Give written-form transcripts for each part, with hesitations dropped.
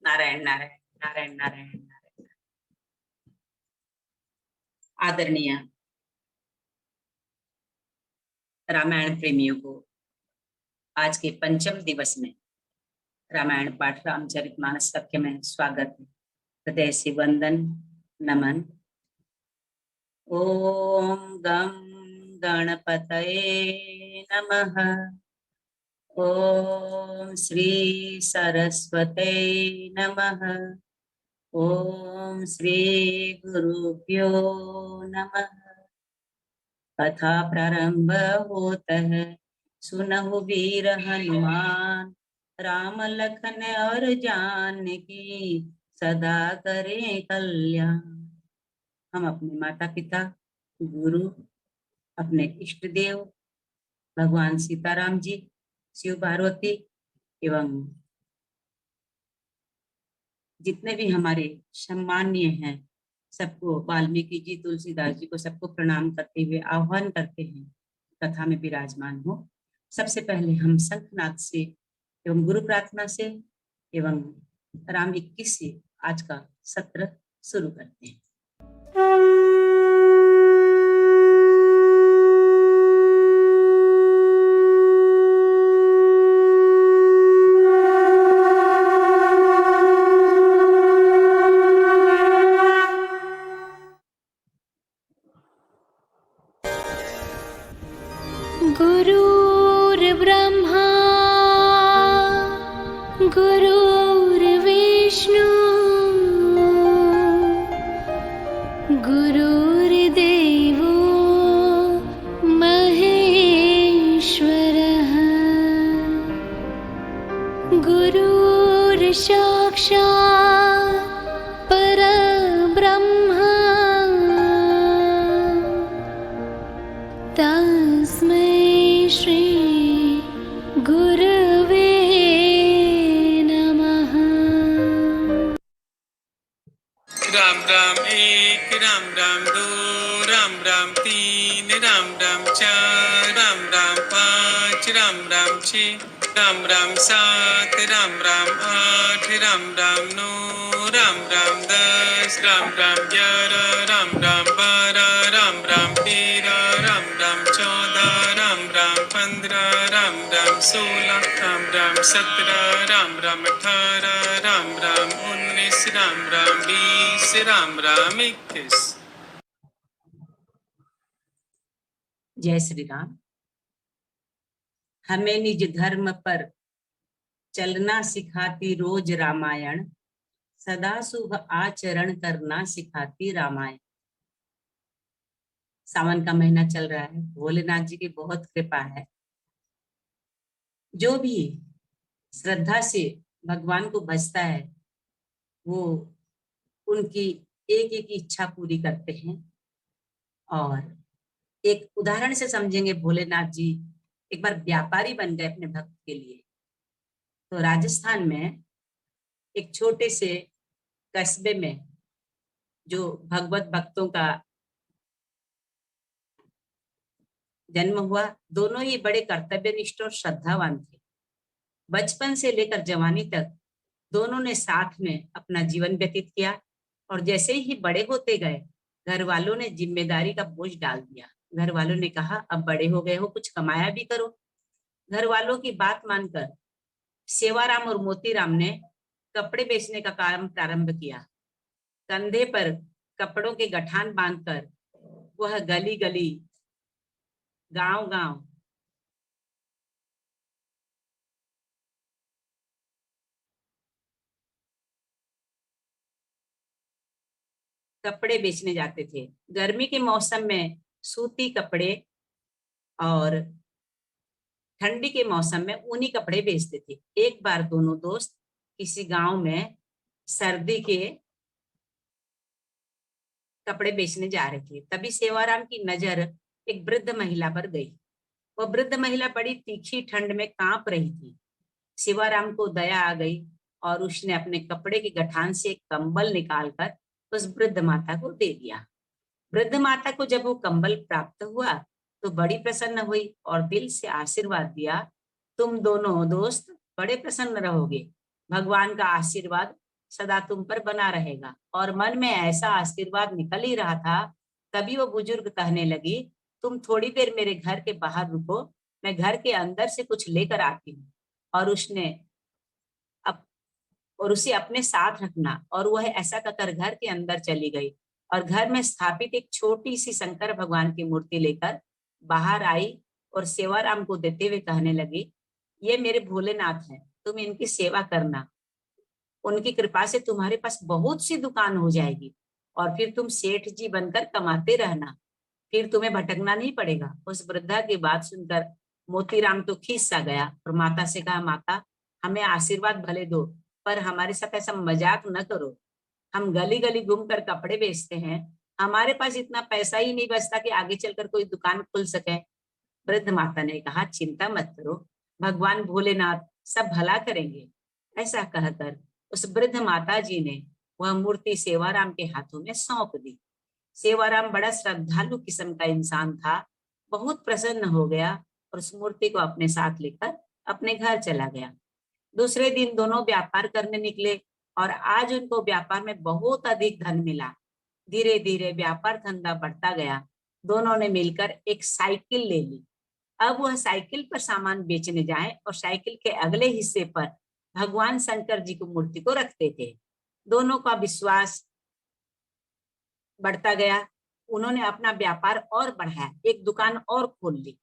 नारायण नारायण नारायण नारायण नारायण। आदरणीय रामायण प्रेमियों को आज के पंचम दिवस में रामायण पाठ रामचरितमानस कक्ष में स्वागत है। हृदय से वंदन नमन। ओम गं गणपतये नमः। ओम श्री सरस्वते नमः। ओम श्री गुरुभ्यो नमः। कथा प्रारंभ होता है। सुनहु वीर हनुमान, राम लखन और जानकी, सदा करें कल्याण। हम अपने माता पिता, गुरु, अपने इष्ट देव भगवान सीताराम जी, शिव पार्वती एवं जितने भी हमारे सम्मानीय हैं सबको, वाल्मीकि जी, तुलसीदास जी को सबको प्रणाम करते हुए आह्वान करते हैं कथा में विराजमान हो। सबसे पहले हम शंखनाद से एवं गुरु प्रार्थना से एवं राम 21 से आज का सत्र शुरू करते हैं। गुरुर्ब्रह्मा गुरुर्विष्णु गुरुर्देवो महेश्वरः गुरुर्साक्षात् परब्रह्म तस्मै श्री गुरवे नमः। राम राम एक, राम राम दो, राम राम तीन, राम राम चार, राम राम पाँच, राम राम छः, राम राम सात, राम राम आठ, राम राम नौ, राम राम 10, राम राम 11, राम राम 12, राम राम 13, राम राम 14, राम राम 15, राम राम 16, राम राम 17, राम राम 18, राम राम 19, राम राम 20, राम राम 21। जय श्री राम। हमें निज धर्म पर चलना सिखाती रोज रामायण, सदा शुभ आचरण करना सिखाती रामायण। सावन का महीना चल रहा है, भोलेनाथ जी की बहुत कृपा है। जो भी श्रद्धा से भगवान को भजता है वो उनकी एक एक इच्छा पूरी करते हैं। और एक उदाहरण से समझेंगे, भोलेनाथ जी एक बार व्यापारी बन गए अपने भक्त के लिए। तो राजस्थान में एक छोटे से कस्बे में जो भगवत भक्तों का जन्म हुआ, दोनों ही बड़े कर्तव्यनिष्ठ और श्रद्धावान थे। बचपन से लेकर जवानी तक दोनों ने साथ में अपना जीवन व्यतीत किया। और जैसे ही बड़े होते गए, घर वालों ने जिम्मेदारी का बोझ डाल दिया। घर वालों ने कहा, अब बड़े हो गए हो, कुछ कमाया भी करो। घर वालों की बात मानकर सेवाराम और मोतीराम ने कपड़े बेचने का काम प्रारंभ किया। कंधे पर कपड़ों के गठान बांधकर वह गली गली, गांव गांव कपड़े बेचने जाते थे। गर्मी के मौसम में सूती कपड़े और ठंडी के मौसम में ऊनी कपड़े बेचते थे। एक बार दोनों दोस्त किसी गांव में सर्दी के कपड़े बेचने जा रहे थे। तभी सेवाराम की नजर एक वृद्ध महिला पर गई। वह वृद्ध महिला बड़ी तीखी ठंड में कांप रही थी। सेवाराम को दया आ गई और उसने अपने कपड़े की गठान से एक कंबल निकालकर उस वृद्ध माता को दे दिया। वृद्ध माता को जब वो कंबल प्राप्त हुआ तो बड़ी प्रसन्न हुई और दिल से आशीर्वाद दिया, तुम दोनों दोस्त बड़े प्रसन्न रहोगे, भगवान का आशीर्वाद सदा तुम पर बना रहेगा। और मन में ऐसा आशीर्वाद निकल ही रहा था, तभी वो बुजुर्ग कहने लगी, तुम थोड़ी देर मेरे घर के बाहर रुको, मैं घर के अंदर से कुछ लेकर आती हूँ और अप, उसे अपने साथ रखना। और वह ऐसा कहकर घर के अंदर चली गई और घर में स्थापित एक छोटी सी शंकर भगवान की मूर्ति लेकर बाहर आई और सेवाराम को देते हुए कहने लगी, ये मेरे भोलेनाथ हैं, तुम इनकी सेवा करना, उनकी कृपा से तुम्हारे पास बहुत सी दुकान हो जाएगी और फिर तुम सेठ जी बनकर कमाते रहना, फिर तुम्हें भटकना नहीं पड़ेगा। उस वृद्धा की बात सुनकर मोतीराम तो खीस सा गया और माता से कहा, माता हमें आशीर्वाद भले दो, पर हमारे साथ ऐसा मजाक न करो। हम गली गली घूमकर कपड़े बेचते हैं, हमारे पास इतना पैसा ही नहीं बचता कि आगे चलकर कोई दुकान खुल सके। वृद्ध माता ने कहा, चिंता मत करो, भगवान भोलेनाथ सब भला करेंगे। ऐसा कहकर उस वृद्ध माता जी ने वह मूर्ति सेवाराम के हाथों में सौंप दी। सेवाराम बड़ा श्रद्धालु किस्म का इंसान था, बहुत प्रसन्न हो गया और उस मूर्ति को अपने साथ लेकर अपने घर चला गया। दूसरे दिन दोनों व्यापार करने निकले और आज उनको व्यापार में बहुत अधिक धन मिला। धीरे धीरे व्यापार धंधा बढ़ता गया। दोनों ने मिलकर एक साइकिल ले ली। अब वह साइकिल पर सामान बेचने जाए और साइकिल के अगले हिस्से पर भगवान शंकर जी की मूर्ति को रखते थे। दोनों का विश्वास बढ़ता गया। उन्होंने अपना व्यापार और बढ़ाया, एक दुकान और खोल ली।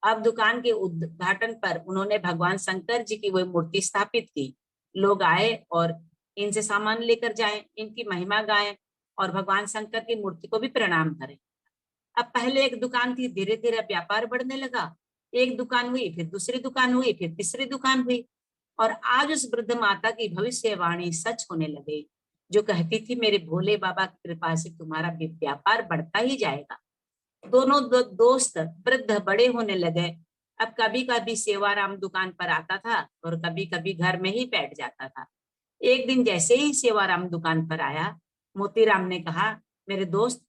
अब दुकान के उद्घाटन पर उन्होंने भगवान शंकर जी की वह मूर्ति स्थापित की। लोग आए और इनसे सामान लेकर जाएं, इनकी महिमा गाएं और भगवान शंकर की मूर्ति को भी प्रणाम करें। अब पहले एक दुकान थी, धीरे धीरे व्यापार बढ़ने लगा। एक दुकान हुई, फिर दूसरी दुकान हुई, फिर तीसरी दुकान हुई और आज उस वृद्ध माता की भविष्यवाणी सच होने लगी, जो कहती थी, मेरे भोले बाबा की कृपा से तुम्हारा व्यापार बढ़ता ही जाएगा। दोनों दोस्त वृद्ध बड़े होने लगे। अब कभी कभी सेवाराम दुकान पर आता था और कभी कभी घर में ही बैठ जाता था। एक दिन जैसे ही सेवाराम दुकान पर आया, मोतीराम ने कहा, मेरे दोस्त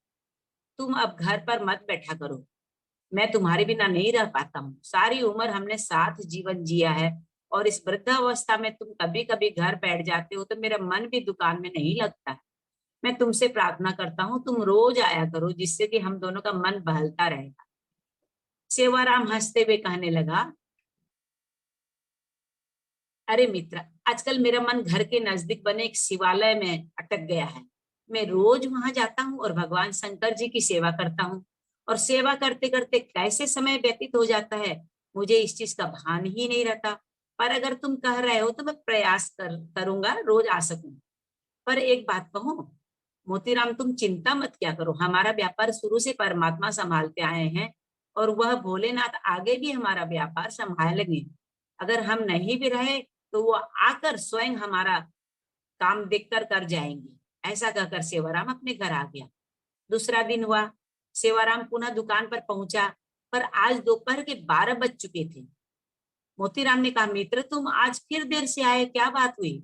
तुम अब घर पर मत बैठा करो, मैं तुम्हारे बिना नहीं रह पाता हूँ। सारी उम्र हमने साथ जीवन जिया है और इस वृद्धावस्था में तुम कभी कभी घर बैठ जाते हो तो मेरा मन भी दुकान में नहीं लगता है। मैं तुमसे प्रार्थना करता हूँ तुम रोज आया करो, जिससे कि हम दोनों का मन बहलता रहेगा। सेवाराम हंसते हुए कहने लगा, अरे मित्र, आजकल मेरा मन घर के नजदीक बने एक शिवालय में अटक गया है। मैं रोज वहां जाता हूँ और भगवान शंकर जी की सेवा करता हूँ और सेवा करते करते कैसे समय व्यतीत हो जाता है मुझे इस चीज का भान ही नहीं रहता। पर अगर तुम कह रहे हो तो मैं प्रयास करूंगा रोज आ सकूं। पर एक बात कहूं मोतीराम, तुम चिंता मत क्या करो, हमारा व्यापार शुरू से परमात्मा संभालते आए हैं और वह भोलेनाथ आगे भी हमारा व्यापार संभालेंगे। अगर हम नहीं भी रहे तो वो आकर स्वयं हमारा काम देखकर कर जाएंगे। ऐसा कहकर सेवाराम अपने घर आ गया। दूसरा दिन हुआ, सेवाराम पुनः दुकान पर पहुंचा, पर आज दोपहर के 12 बज चुके थे। मोतीराम ने कहा, मित्र तुम आज फिर देर से आए, क्या बात हुई?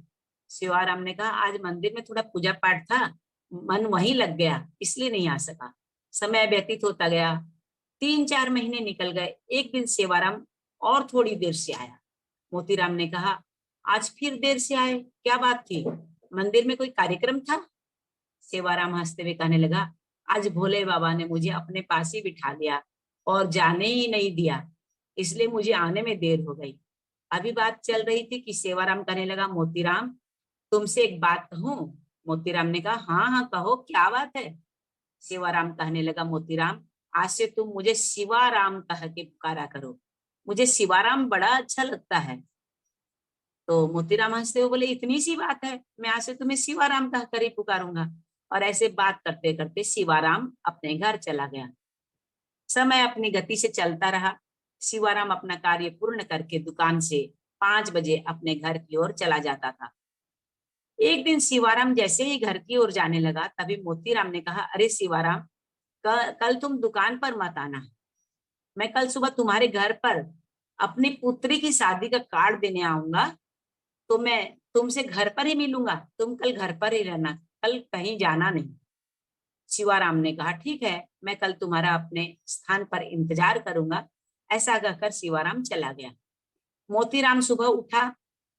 सेवाराम ने कहा, आज मंदिर में थोड़ा पूजा पाठ था, मन वहीं लग गया, इसलिए नहीं आ सका। समय व्यतीत होता गया, 3-4 महीने निकल गए। एक दिन सेवाराम और थोड़ी देर से आया। मोतीराम ने कहा, आज फिर देर से आए, क्या बात थी? मंदिर में कोई कार्यक्रम था? सेवाराम हंसते हुए कहने लगा, आज भोले बाबा ने मुझे अपने पास ही बिठा लिया और जाने ही नहीं दिया, इसलिए मुझे आने में देर हो गई। अभी बात चल रही थी कि सेवाराम कहने लगा, मोतीराम तुमसे एक बात कहूं? मोतीराम ने कहा, हाँ हाँ कहो, क्या बात है? सेवाराम कहने लगा, मोतीराम आज से तुम मुझे शिवाराम कह के पुकारा करो, मुझे शिवाराम बड़ा अच्छा लगता है। तो मोतीराम हंसते हुए बोले, इतनी सी बात है, मैं आज से तुम्हें शिवाराम कहकर ही पुकारूंगा। और ऐसे बात करते करते शिवाराम अपने घर चला गया। समय अपनी गति से चलता रहा। शिवाराम अपना कार्य पूर्ण करके दुकान से 5 बजे अपने घर की ओर चला जाता था। एक दिन शिवाराम जैसे ही घर की ओर जाने लगा, तभी मोतीराम ने कहा, अरे शिवाराम, कल तुम दुकान पर मत आना, मैं कल सुबह तुम्हारे घर पर अपनी पुत्री की शादी का कार्ड देने आऊंगा, तो मैं तुमसे घर पर ही मिलूंगा, तुम कल घर पर ही रहना, कल कहीं जाना नहीं। शिवाराम ने कहा, ठीक है, मैं कल तुम्हारा अपने स्थान पर इंतजार करूंगा। ऐसा कहकर शिवाराम चला गया। मोतीराम सुबह उठा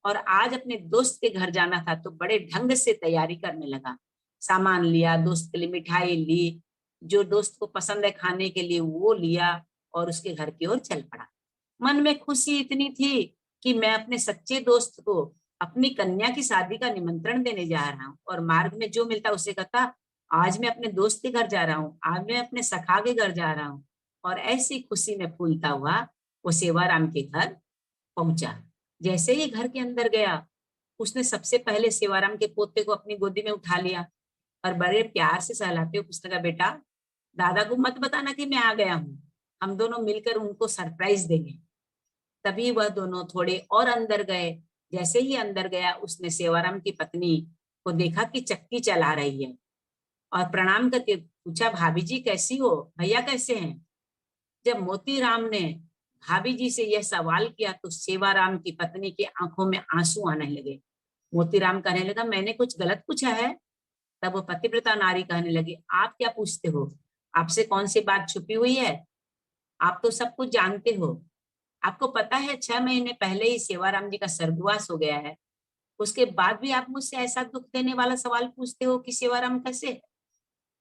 और आज अपने दोस्त के घर जाना था तो बड़े ढंग से तैयारी करने लगा। सामान लिया, दोस्त के लिए मिठाई ली, जो दोस्त को पसंद है खाने के लिए वो लिया और उसके घर की ओर चल पड़ा। मन में खुशी इतनी थी कि मैं अपने सच्चे दोस्त को अपनी कन्या की शादी का निमंत्रण देने जा रहा हूँ, और मार्ग में जो मिलता उसे कहता आज मैं अपने दोस्त के घर जा रहा हूँ, आज मैं अपने सखा के घर जा रहा हूँ। और ऐसी खुशी में फूलता हुआ वो सेवाराम के घर पहुंचा। जैसे ही घर के अंदर गया, उसने सबसे पहले सेवाराम के पोते को अपनी गोदी में उठा लिया और बड़े प्यार से सहलाते हुए उसने कहा, बेटा दादा को मत बताना कि मैं आ गया हूँ, हम दोनों मिलकर उनको सरप्राइज देंगे। तभी वह दोनों थोड़े और अंदर गए। जैसे ही अंदर गया, उसने सेवाराम की पत्नी को देखा कि चक्की चला रही है, और प्रणाम करके पूछा, भाभी जी कैसी हो, भैया कैसे हैं। जब मोतीराम ने भाभी जी से यह सवाल किया तो सेवाराम की पत्नी की आंखों में आंसू आने लगे। मोतीराम कहने लगा, मैंने कुछ गलत पूछा है। तब वो पतिव्रता नारी कहने लगी, आप क्या पूछते हो, आपसे कौन सी बात छुपी हुई है, आप तो सब कुछ जानते हो। आपको पता है 6 महीने पहले ही सेवाराम जी का स्वर्गवास हो गया है, उसके बाद भी आप मुझसे ऐसा दुख देने वाला सवाल पूछते हो कि सेवाराम कैसे है।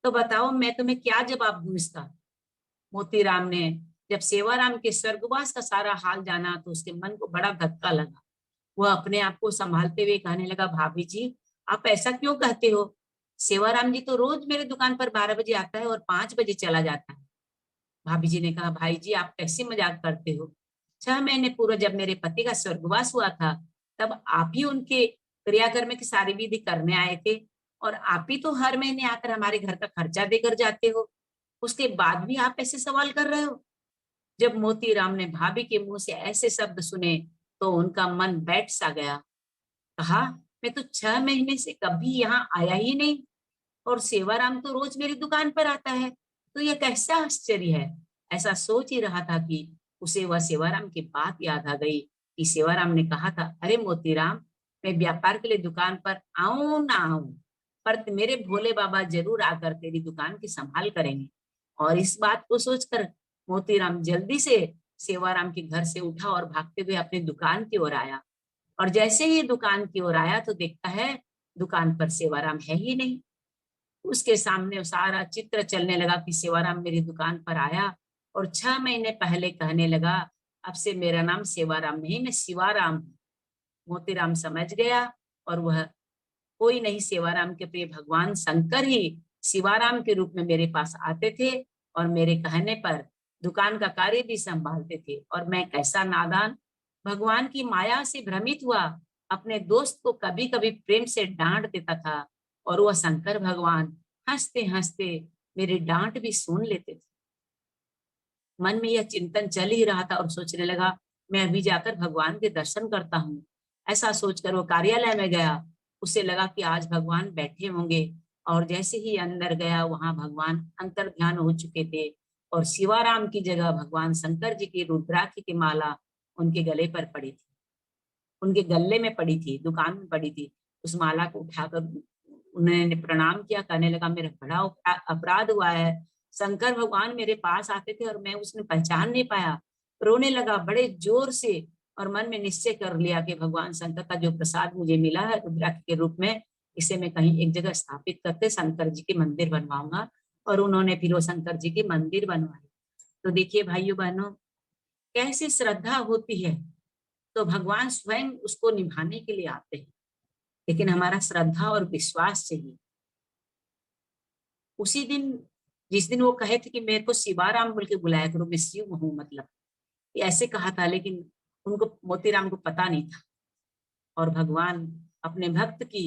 तो बताओ मैं तुम्हें क्या जवाब दूं इसका। मोतीराम ने जब सेवाराम के स्वर्गवास का सारा हाल जाना तो उसके मन को बड़ा धक्का लगा। वह अपने आप को संभालते हुए कहने लगा, भाभी जी आप ऐसा क्यों कहते हो, सेवाराम जी तो रोज मेरे दुकान पर 12 बजे आता है और 5 बजे चला जाता है। भाभी जी ने कहा, भाई जी आप कैसे मजाक करते हो, 6 महीने पूर्व जब मेरे पति का स्वर्गवास हुआ था तब आप ही उनके क्रियाकर्म की सारी विधि करने आए थे, और आप ही तो हर महीने आकर हमारे घर का खर्चा देकर जाते हो, उसके बाद भी आप ऐसे सवाल कर रहे हो। जब मोतीराम ने भाभी के मुंह से ऐसे शब्द सुने तो उनका मन बैठ सा गया। कहा, मैं तो 6 महीने से कभी यहाँ आया ही नहीं, और सेवाराम तो रोज मेरी दुकान पर आता है, तो यह कैसा आश्चर्य है। ऐसा सोच ही रहा था कि उसे वह सेवाराम की बात याद आ गई कि सेवाराम ने कहा था, अरे मोतीराम मैं व्यापार के लिए दुकान पर आऊं ना आऊं, पर मेरे भोले बाबा जरूर आकर तेरी दुकान की संभाल करेंगे। और इस बात को सोचकर मोतीराम जल्दी से सेवाराम के घर से उठा और भागते हुए अपनी दुकान की ओर आया। और जैसे ही दुकान की ओर आया तो देखता है दुकान पर सेवाराम है ही नहीं। उसके सामने सारा चित्र चलने लगा कि सेवाराम मेरी दुकान पर आया और 6 महीने पहले कहने लगा, अब से मेरा नाम सेवाराम नहीं मैं शिवाराम हूँ। मोतीराम समझ गया, और वह कोई नहीं सेवाराम के प्रिय भगवान शंकर ही शिवाराम के रूप में मेरे पास आते थे और मेरे कहने पर दुकान का कार्य भी संभालते थे। और मैं कैसा नादान, भगवान की माया से भ्रमित हुआ, अपने दोस्त को कभी कभी प्रेम से डांट देता था, और वह शंकर भगवान हंसते हंसते मेरी डांट भी सुन लेते थे। मन में यह चिंतन चल ही रहा था और सोचने लगा, मैं अभी जाकर भगवान के दर्शन करता हूँ। ऐसा सोचकर वो कार्यालय में गया। उसे लगा कि आज भगवान बैठे होंगे, और जैसे ही अंदर गया वहां भगवान अंतर ध्यान हो चुके थे, और शिवाराम की जगह भगवान शंकर जी की रुद्राक्ष की माला उनके गले पर पड़ी थी, उनके गले में पड़ी थी, दुकान में पड़ी थी। उस माला को उठाकर उन्होंने प्रणाम किया, कहने लगा, मेरा बड़ा अपराध हुआ है, शंकर भगवान मेरे पास आते थे और मैं उसने पहचान नहीं पाया। रोने लगा बड़े जोर से, और मन में निश्चय कर लिया कि भगवान शंकर का जो प्रसाद मुझे मिला है रुद्राक्ष के रूप में, इसे मैं कहीं एक जगह स्थापित करके शंकर जी की मंदिर बनवाऊंगा। और उन्होंने फिर वो शंकर जी की मंदिर बनवाई। तो देखिए भाइयों बहनों, कैसी श्रद्धा होती है, तो भगवान स्वयं उसको निभाने के लिए आते हैं, लेकिन हमारा श्रद्धा और विश्वास चाहिए। उसी दिन जिस दिन वो कहे थे कि मेरे को शिवाराम बोल के बुलाया करो, मैं शिव हूँ, मतलब ये ऐसे कहा था, लेकिन उनको मोतीराम को पता नहीं था। और भगवान अपने भक्त की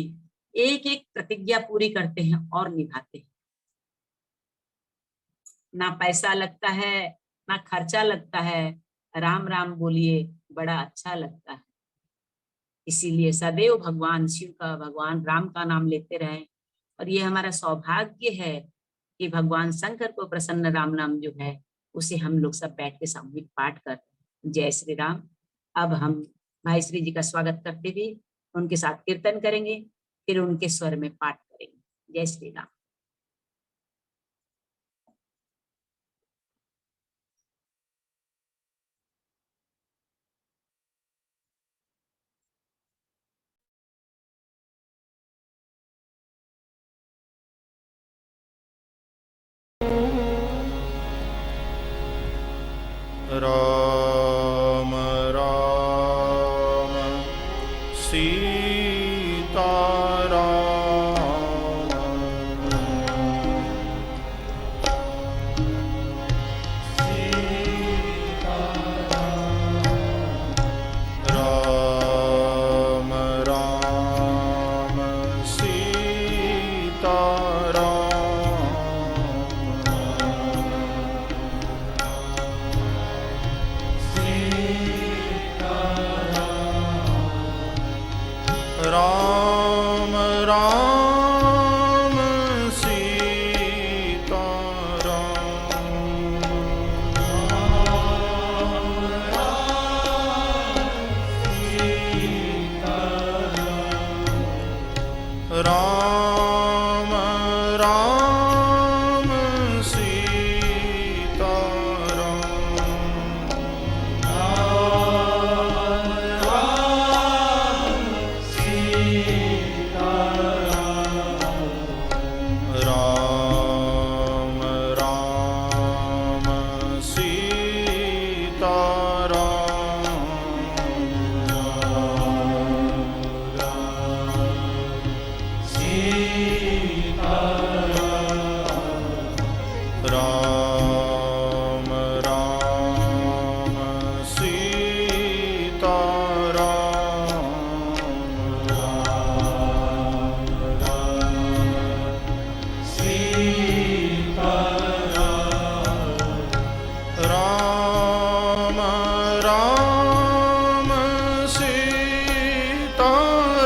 एक एक प्रतिज्ञा पूरी करते हैं और निभाते हैं। ना पैसा लगता है, ना खर्चा लगता है, राम राम बोलिए बड़ा अच्छा लगता है। इसीलिए सदैव भगवान शिव का, भगवान राम का नाम लेते रहें। और ये हमारा सौभाग्य है कि भगवान शंकर को प्रसन्न राम नाम जो है उसे हम लोग सब बैठ के सामूहिक पाठ कर रहे हैं। जय श्री राम। अब हम भाई श्री जी का स्वागत करते हुए उनके साथ कीर्तन करेंगे, फिर उनके स्वर में पाठ करेंगे। जय श्री राम। राम राम सीता राम राम सीता राम राम सीता राम राम सीता राम राम सीता राम राम सीता राम राम सीता राम राम सीता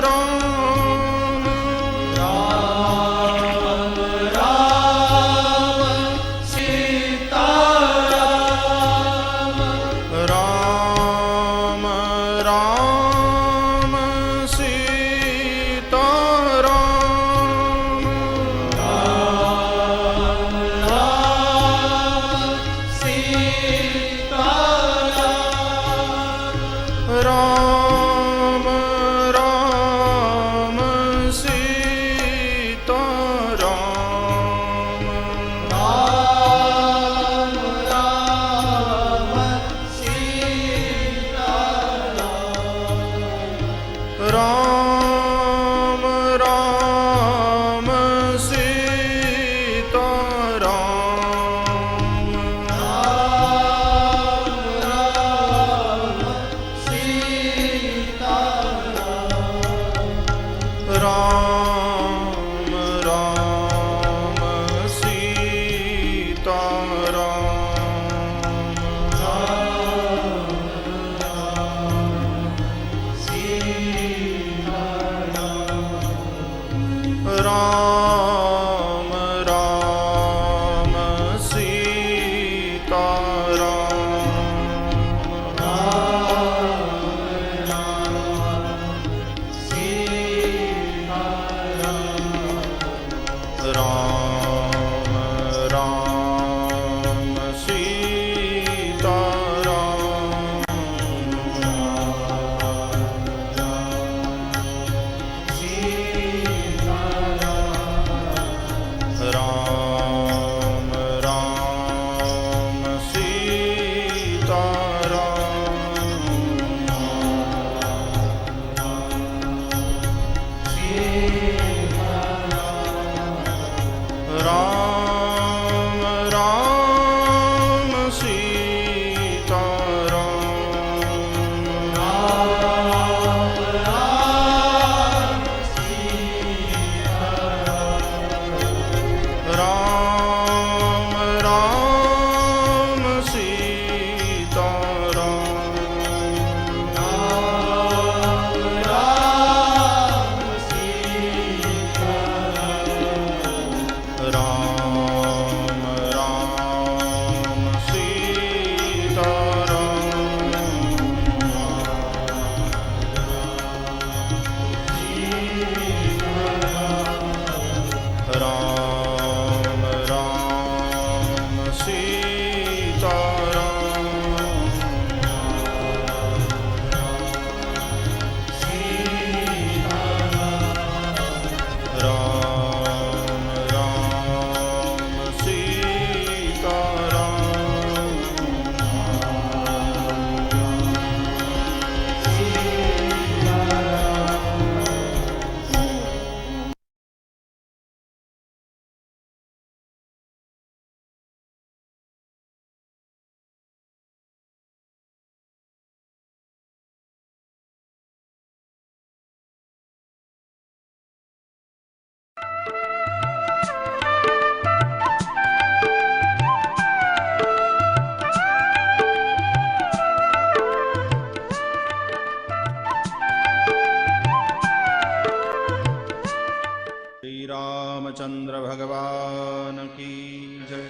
राम राम सीता राम राम सीता राम राम सीता राम राम सीता राम राम सीता राम राम सीता राम रामचंद्र भगवान की जय।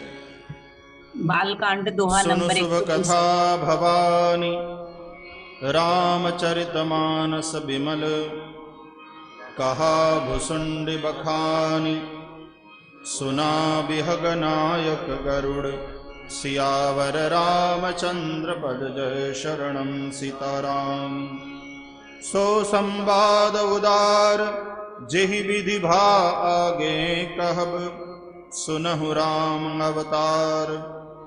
बालकांड दोहा सुनु नंबर शुभ 120। कथा भवानी रामचरितमानस बिमल, कहा भुसुंडि बखानी। सुना बिहग नायक गरुड़, सियावर रामचंद्र पद जय शरणं सीताराम। सो संवाद उदार जेहि विधि भा आगे कहब, सुनहु राम अवतार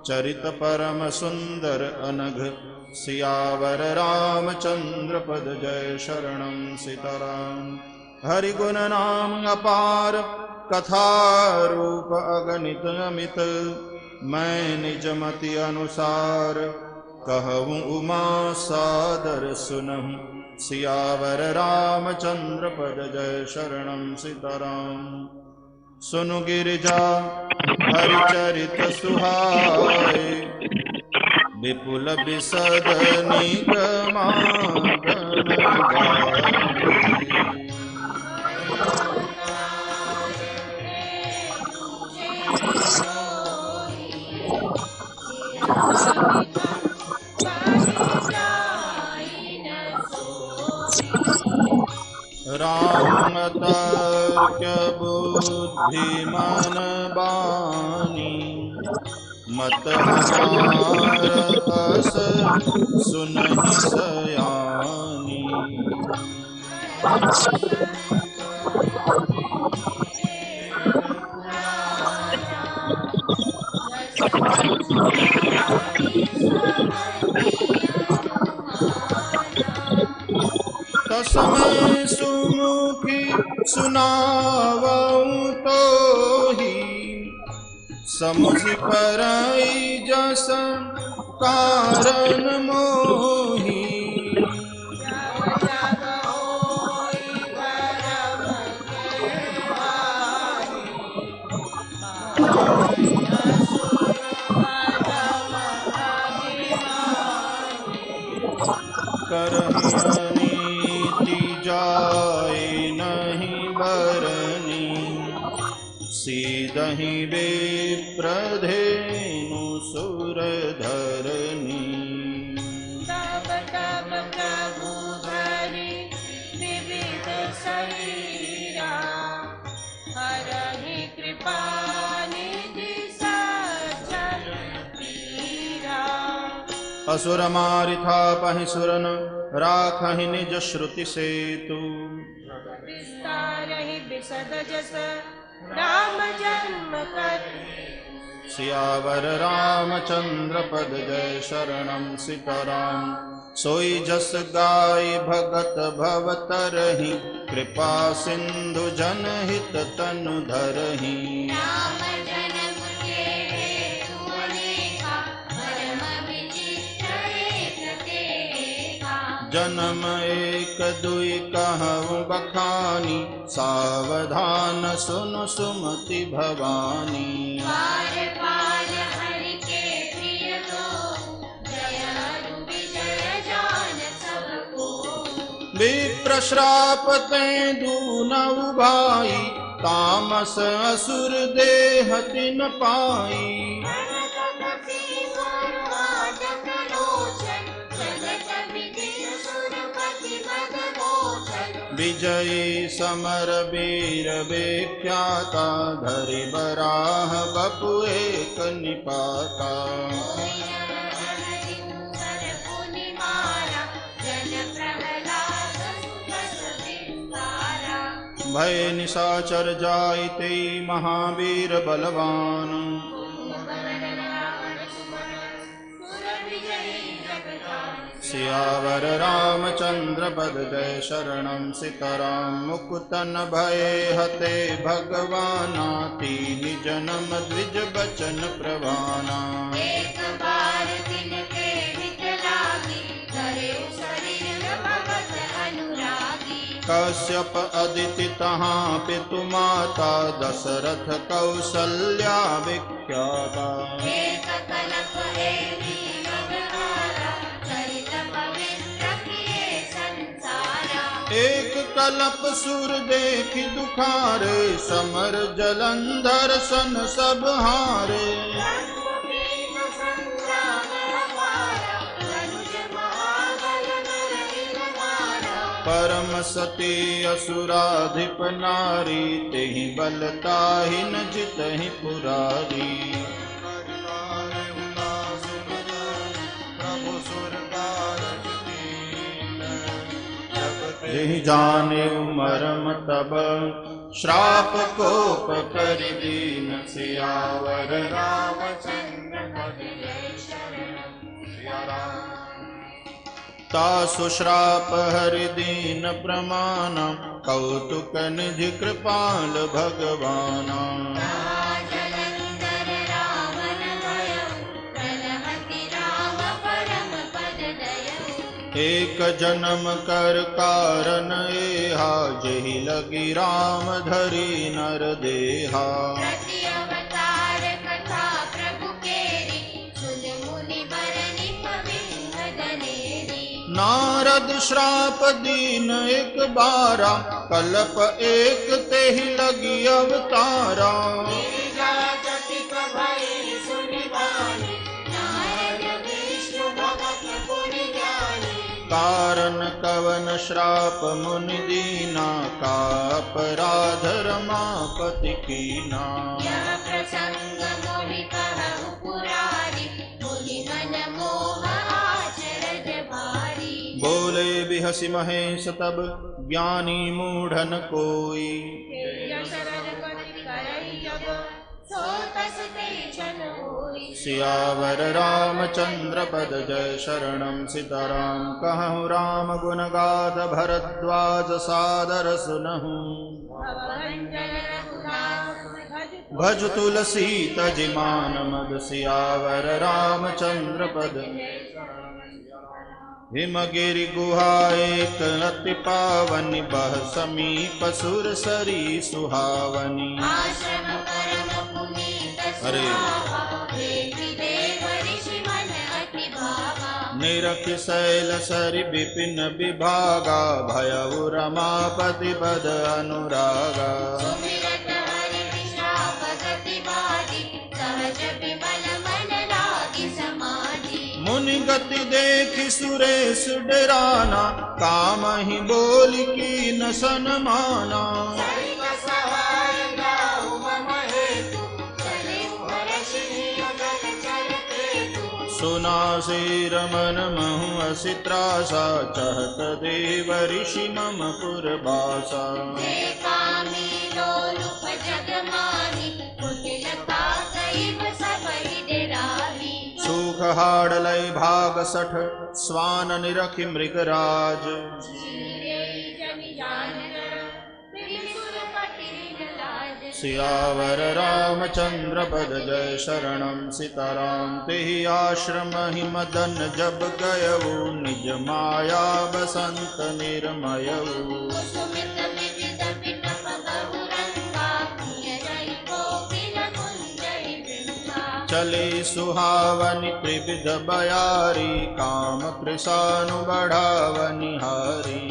चरित परम सुंदर अनघ। सियावर रामचंद्र पद जय शरणं सीताराम। हरि गुण नाम अपार कथा रूप अगणित अमित, मैं निज मति अनुसार कहूँ उमा सादर सुनहु। सियावर रामचंद्र पद जय शरणं सीताराम। सुनु गिरिजा हरिचरित सुहाए, विपुल बिसद निगमागम गाए। राम तर्क बुद्धि मन बानी, मत हमार अस सुनहि सयानी। तस्मै सुमुखी सुनावऊं तोहि, समुझि परई जस कारण मोहि। करहि अनीति जाय नहीं बरनी, सीदहि विप्रधेनु सुर धरनी। तब तब प्रभु धरि विविध शरीरा, हरहि कृपा निधि सज्जन पीरा। असुर मारि थापहि सुरन, राखहि निज श्रुति सेतु। विस्तारहि बिसद जस राम जन्म कर। सियावर रामचंद्र पद जय शरणं सीताराम। सोई जस गाय भगत भवतरहि, कृपा सिंधु जनहित तनु धरहि। राम जन्म के हेतु अनेका, परम विचित्र एक तेका। जन्म एक दुई कहूँ बखानी, सावधान सुन सुमति भवानी। पार पार हरि के प्रिय तो, जय हरु विजय जान सब को। विप्र श्राप ते दूनउ भाई, तामस असुर देह तिन पाई। विजयी समर वीर विख्याता, धरि बराह बपु एक निपाता। भय निशाचर जाइते महावीर बलवान, सियावर रामचंद्र पद जय शरणं सीताराम। मुकुतन भय हते भगवाना, तीन जन्म द्विज बचन प्रवाना। एक बार तिनके हित लागी, धरे शरीर भगत अनुरागी। कश्यप अदिति तहाँ पितु माता, दशरथ कौसल्या विख्याता। एक कलप एहि अवतारा, चरित पवित्र किए संसारा। एक कलप सुर देख दुखारे, समर जलंधर सन सब हारे। परम सती असुराधिप नारी, तेहि बलताहि न जितहि पुरारी। तेहि जाने मरम तब, श्राप कोप कर दीन। सियावर रामचंद्र पद जय शरण। सिया राम। तासु श्राप हरि दीन प्रमाण, कौतुक निधि कृपाल भगवाना। एक जन्म कर कारण एहा, जेहि लगी राम धरी नर देहा। नारद श्राप दीन एक बारा, कल्प एक तेहि लगी अवतारा। कारण कवन श्राप मुनि दीना, का अपराध रमापति कीना। प्रसंग मोहि कहु पुरारी, मुनि मन मोह आचरज भारी। बोले बिहसि महेश तब, ज्ञानी मूढ़न कोई। सियावर रामचंद्र पद जय शरणम। सीताराम कहूँ राम गुण गाथ, भरद्वाज सादर सुनहूँ। भज तुलसी तजि मान मद, सियावर रामचंद्र पद। हिमगिरि गुहा एक अति पावनी, बह समीप सुर सरी सुहावनी। अरे निरख शैल सरि विपिन विभागा, भयउ रमापति बद अनुरागा। मुनि गति देखि सुरेश डराना, कामहि बोल कीन सन्माना। सुना से रमन महु असि त्रासा, चहत देव ऋषि मम पुरबासा। सूख हाड़ लय भाग सठ, स्वान निरखि मृगराज। सियावर रामचंद्र पद जय शरणम। सीताराम तेहि आश्रम ही मदन, जब गयऊ निज माया बसंत निर्मयऊ। चले सुहावनि त्रिविध बयारी, काम कृशानु बढ़ावनि हारी।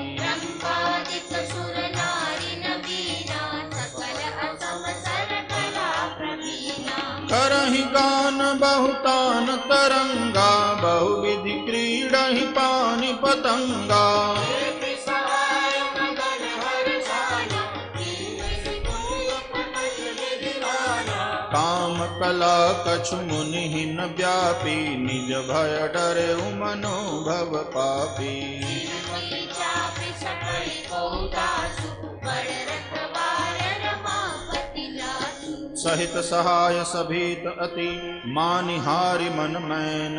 करहि गान बहुतान तरंगा, बहुविधि क्रीडहि पानि पतंगा। काम कला कछु मुनि न व्यापी, निज भय डरे मनोभव पापी। सहित सहाय सभीत अति, मानिहारि मन मैन।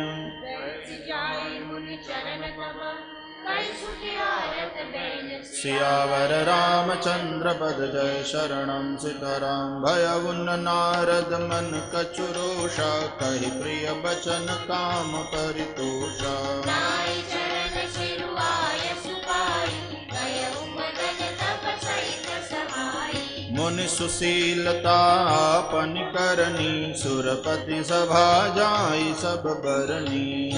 सियावर रामचंद्र पद जय शरणम। सीताराम भयउन नारद मन कछु रोषा, कहि प्रिय बचन काम परितोषा। मुनि सुशीलता आपनि करनी, सुरपति सभा जाई सब बरनी।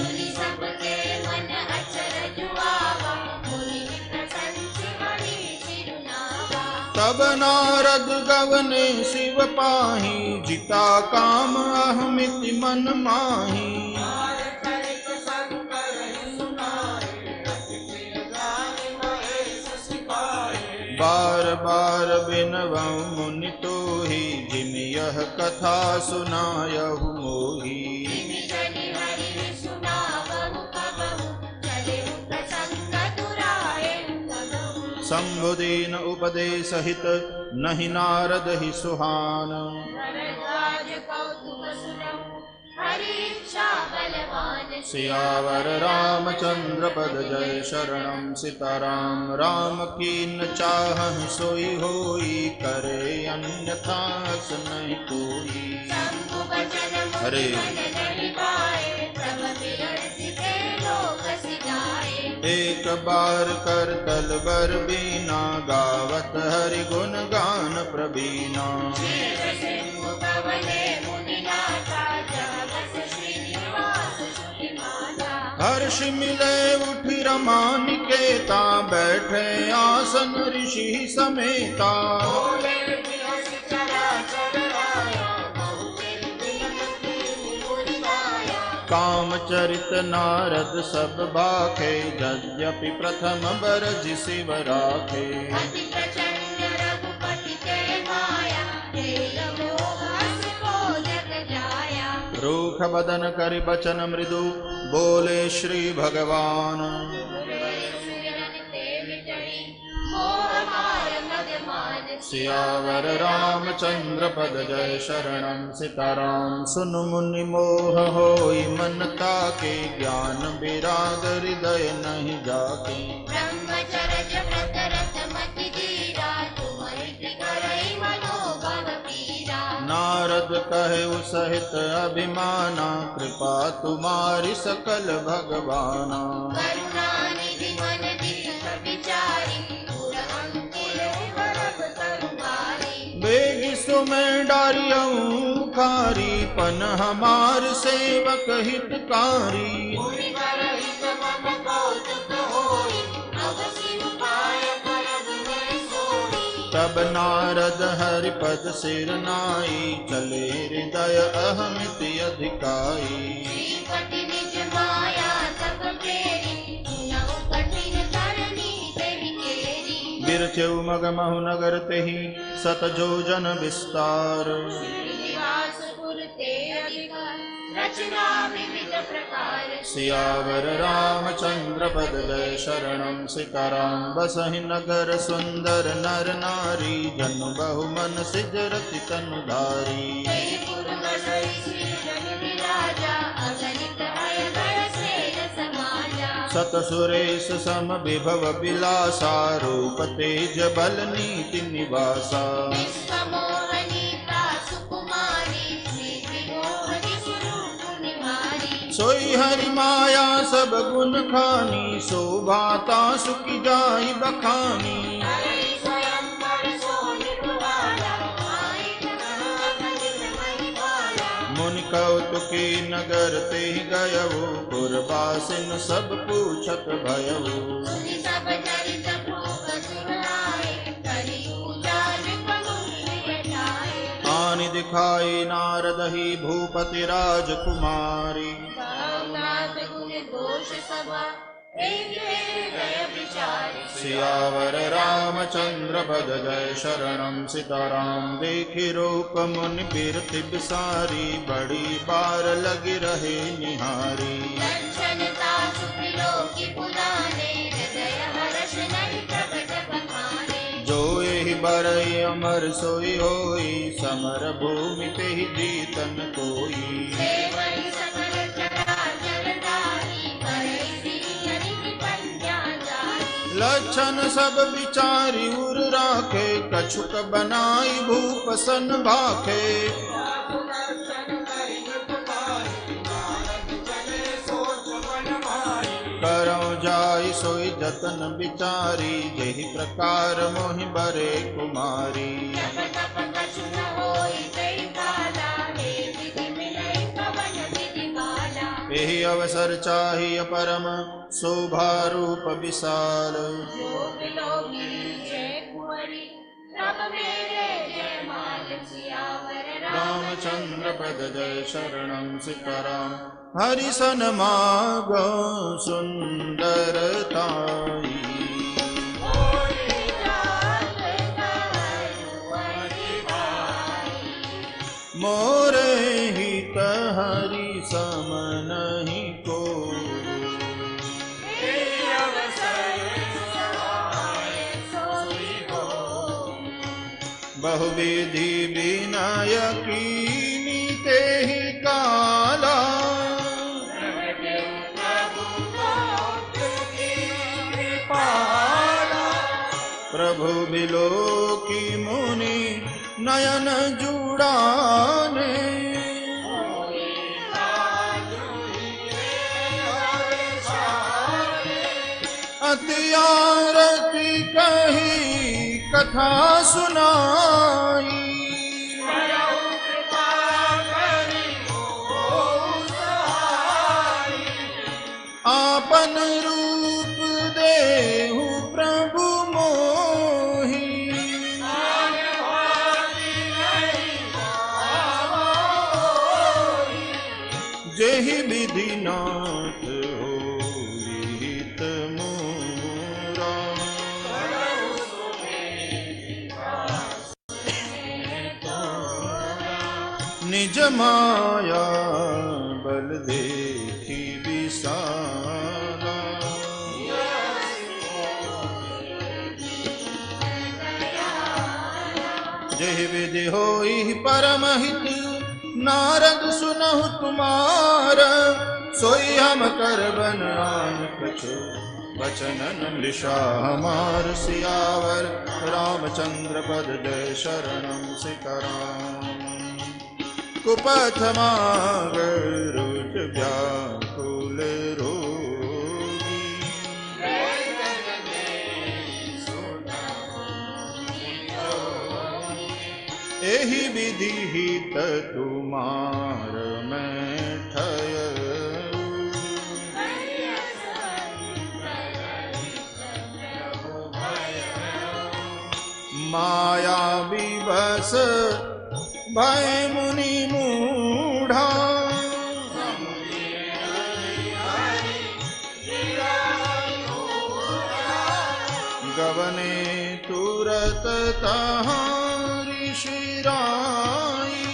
तब नारद गवने शिव पाही, जिता काम अहमिति मन माही। बार बार बिनवऊ मुनि तोहि, जिम यह कथा सुनायहु मोहि। शंभुदीन उपदेश हित, नहीं नारद ही सुहान। सियावर रामचंद्र पद जय, शरणम सीताराम। राम कीन चाहहि सोई होई, करे अन्यथा नहीं कोई। हरे एक बार कर तल बर बीना, गावत हरि गुण गान प्रवीणा। हर्ष मिले उठि रमा निकेता, बैठे आसन ऋषि समेता। काम चरित नारद सब बाखे, यद्यपि प्रथम बरज शिव राखे। रूख बदन करि बचन मृदु, बोले श्री भगवान। सियावर रामचंद्र पद जय, शरणम सीताराम। सुन मुनि मोह होई मन ताके, ज्ञान विराग हृदय नहीं जाके। नारद कहे सहित अभिमाना, कृपा तुम्हारी सकल भगवाना। बेगी सुमें डारियऊ खारी, पन हमार सेवक हितकारी। तब नारद हरिपद सिर नाई, चले हृदय अहमिति अधिकाई। बिरचऊ मग महु नगर तेहि, सत जोजन विस्तार। सियावर रामचंद्र पद जय, शरणम सीताराम। बसहि नगर सुंदर नर नारी, जनु बहु मन सिजरति तनु धारी। सत सुरेश सम विभव विलासा, रूप तेज बल नीति निवासा। सोई हरि माया सब गुण खानी, शोभाता सुखी जाई बखानी। मुनि कौतुकी नगर ते गयऊ, पुरवासिन सब पूछत भयऊ। आनि दिखाई नारद ही भूपति राजकुमारी। सियावर रामचंद्र पद जय, शरणम सीताराम। देखी रूप मुनि बिरति बिसारी, बड़ी बार लगी रहे निहारी। जो यही बरई अमर सोई होई, समर भूमि पे ही जीतन कोई। लक्षण सब विचारी उर राखे, कछुक बनाई भूप सन भाखे। करौ जाई सोई जतन विचारी, यही प्रकार मोहि बरे कुमारी। यही अवसर चाहिए परम, शोभा रूप विशाल। रामचंद्र पद जय शरणं सीताराम। हरि सन्मार्ग सुंदरताई, मोरे हित हरि सम नहीं को। बहुविधि विनायकी नीते ही काला, प्रभु बिलो की मुनि नयन जुड़ाने। अति आरती कही कथा सुनाई, आपन रूप देहु प्रभु मोहि। जेहि विधि नाथ होइत मोरा, निज माया बल देखी विशाला। जेहि विधि होई परमहित, नारद सुनहु तुम्हार। सोई हम कर बन आन कछु, वचनन मृषा हमार। सियावर रामचंद्र पद जय शरणं सीताराम। कुपथ मागर रुच व्याकुल रोगी, एहि विधि हित तुमार मैं ठय। माया विवश भय मुनि मूढ़ा, गवने तुरत तहाँ ऋषि राई।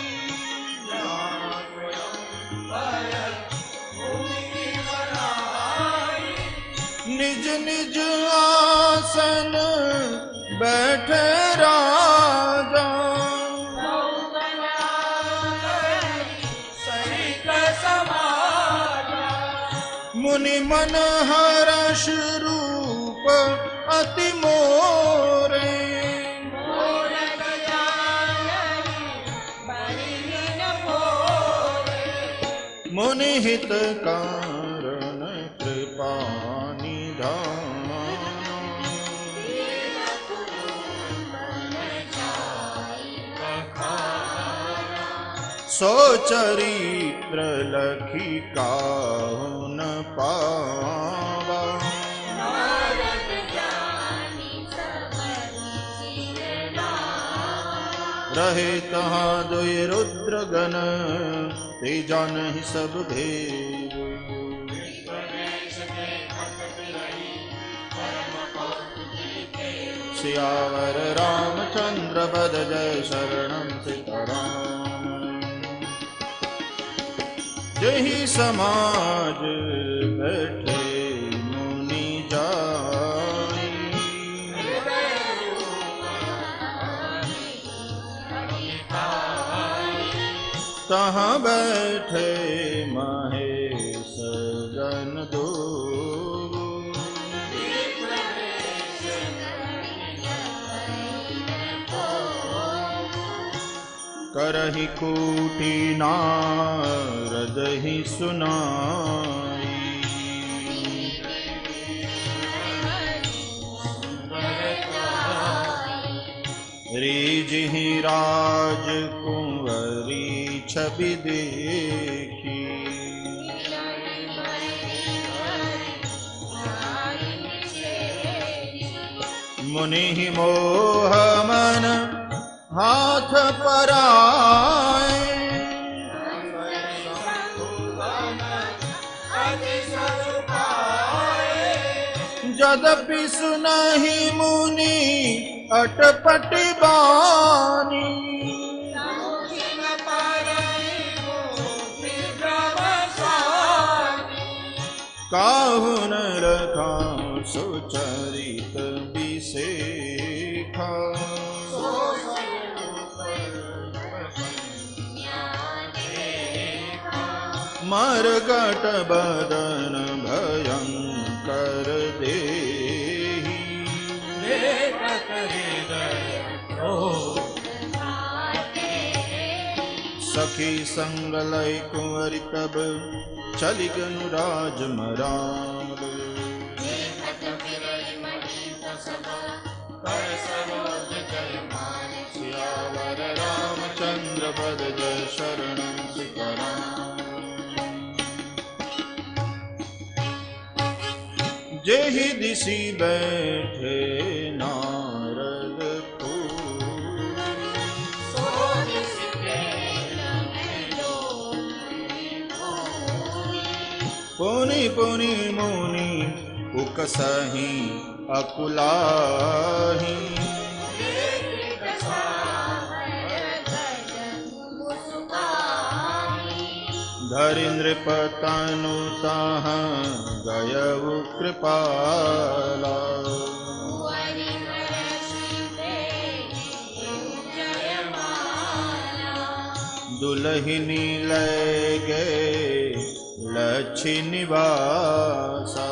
निज निज आसन बैठे राजा, मुनि मन हर्ष रूप अति मोरे। मुनि हित कारण कृपा निधाना, सो चरित्र लखी काहु न पावा। रहे तहाँ दुई रुद्र गण, ते जानहि सब भेद। सियावर रामचंद्र पद जय शरणं सीताराम। जहि समाज बैठे मुनि जाई, तहाँ बैठे महेश जन दो। करहि कूटी नारद ही सुनाई, रीजिहि राज कुंवरी छवि देखी। मुनि मोह मन हाथ पर आए, तदपि सुनहि मुनि अटपट बानी। काहु न रखा सुचरित बिसेखा। मरकट बदन भयंकर देहि। सखी संग लय कुंवरी तब चली गनु राज मराल। सियावर रामचंद्र पद जय शरणं सीताराम। जेहि दिशि बैठे नारद फूल। पुनि पुनि मुनि उकसहि अकुलाहि। धरीन्द्र पतनु ताहाँ गयउ कृपाला। दुलहिनी लय गए लक्ष्य निवासा।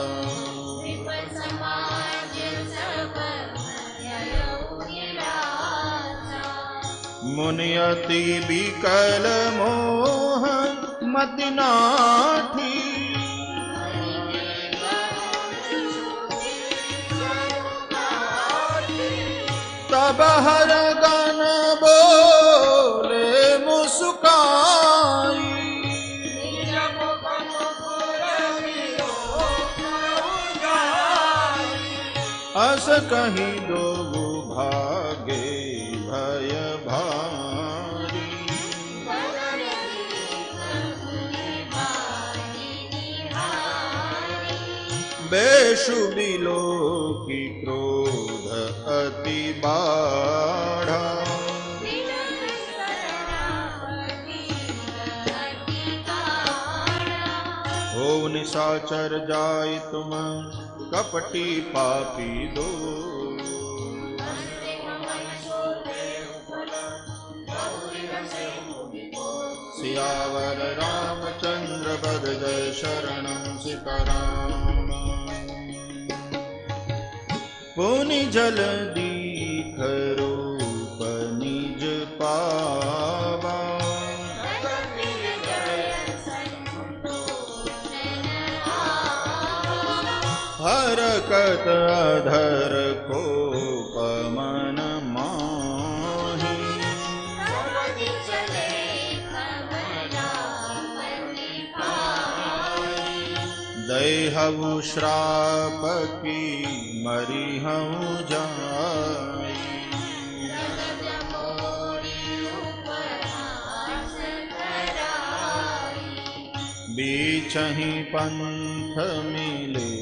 मुनियति बिकल मोह मति नाठी। तब हर गन बोले मुस्काई। अस कहीं दो भागे भय भारी। बेशु बिलो की क्रोध अति बाढ़ा। हो निशाचर जाय तुम कपटी पापी दो। सियावर रामचंद्र पद जय शरणं सीताराम। पुनि जल दीख रूप निज पावा। हरकत अधर को पमन माही। दैहु श्राप की मरिहु जाई। बीचहि पंथ मिले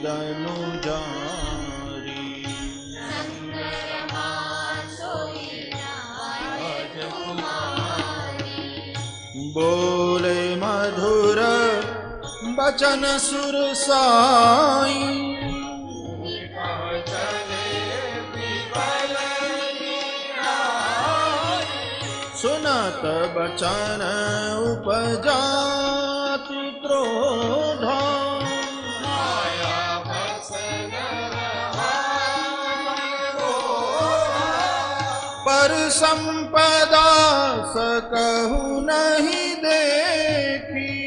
दनु जारी। बोले मधुर बचन सुरसाई। सुनत बचन उपजाति क्रोधा। पर संपदा सकहु नहीं देखी।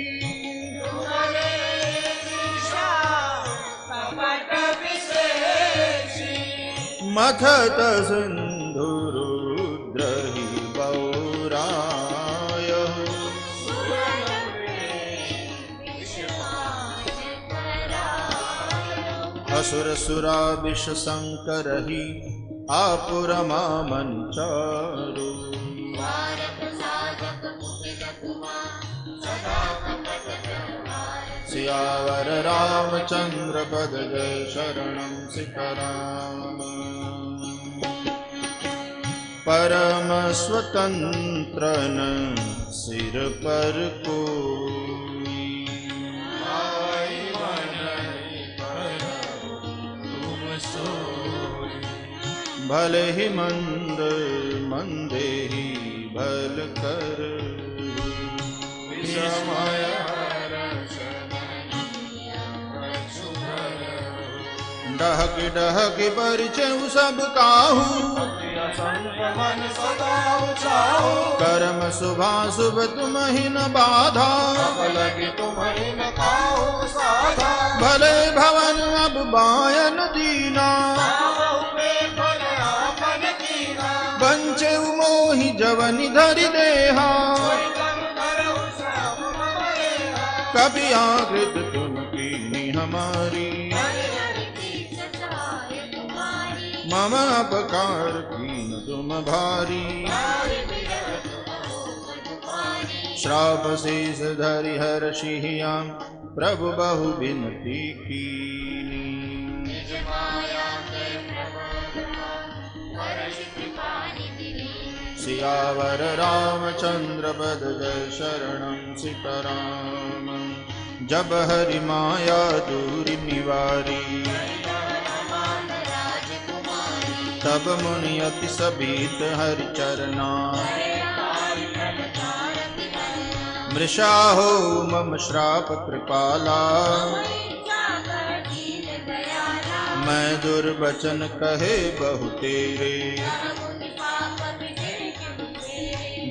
मथत सिंधु रुद्र ही बौराय। असुर सुरा विष संकर ही आपुरमा मंचारु। सियावर रामचंद्र पद जय शरणं सीताराम। परम स्वतंत्र न सिर पर कोई, भले ही मंद मंदे ही भल कर, डहक डहक परिचय सब काहू, कर्म शुभाशुभ तुम ही न बाधा, भले भवन अब बायन दीना, बंचे मोहि जवनि धरि देहा, कभी आकृत तुम कीनी हमारी, मम अपकार कीन तुम भारी, श्राप शेष धरि हर्षियां प्रभु बहु बिनती कीनी, सियावर रामचंद्र पद जय शरणं सीताराम। जब हरि माया दूरि निवारी, तब मुनि अति सभीत हरि चरना, मृषा हो मम श्राप कृपाला, मैं दुर्वचन कहे बहु तेरे,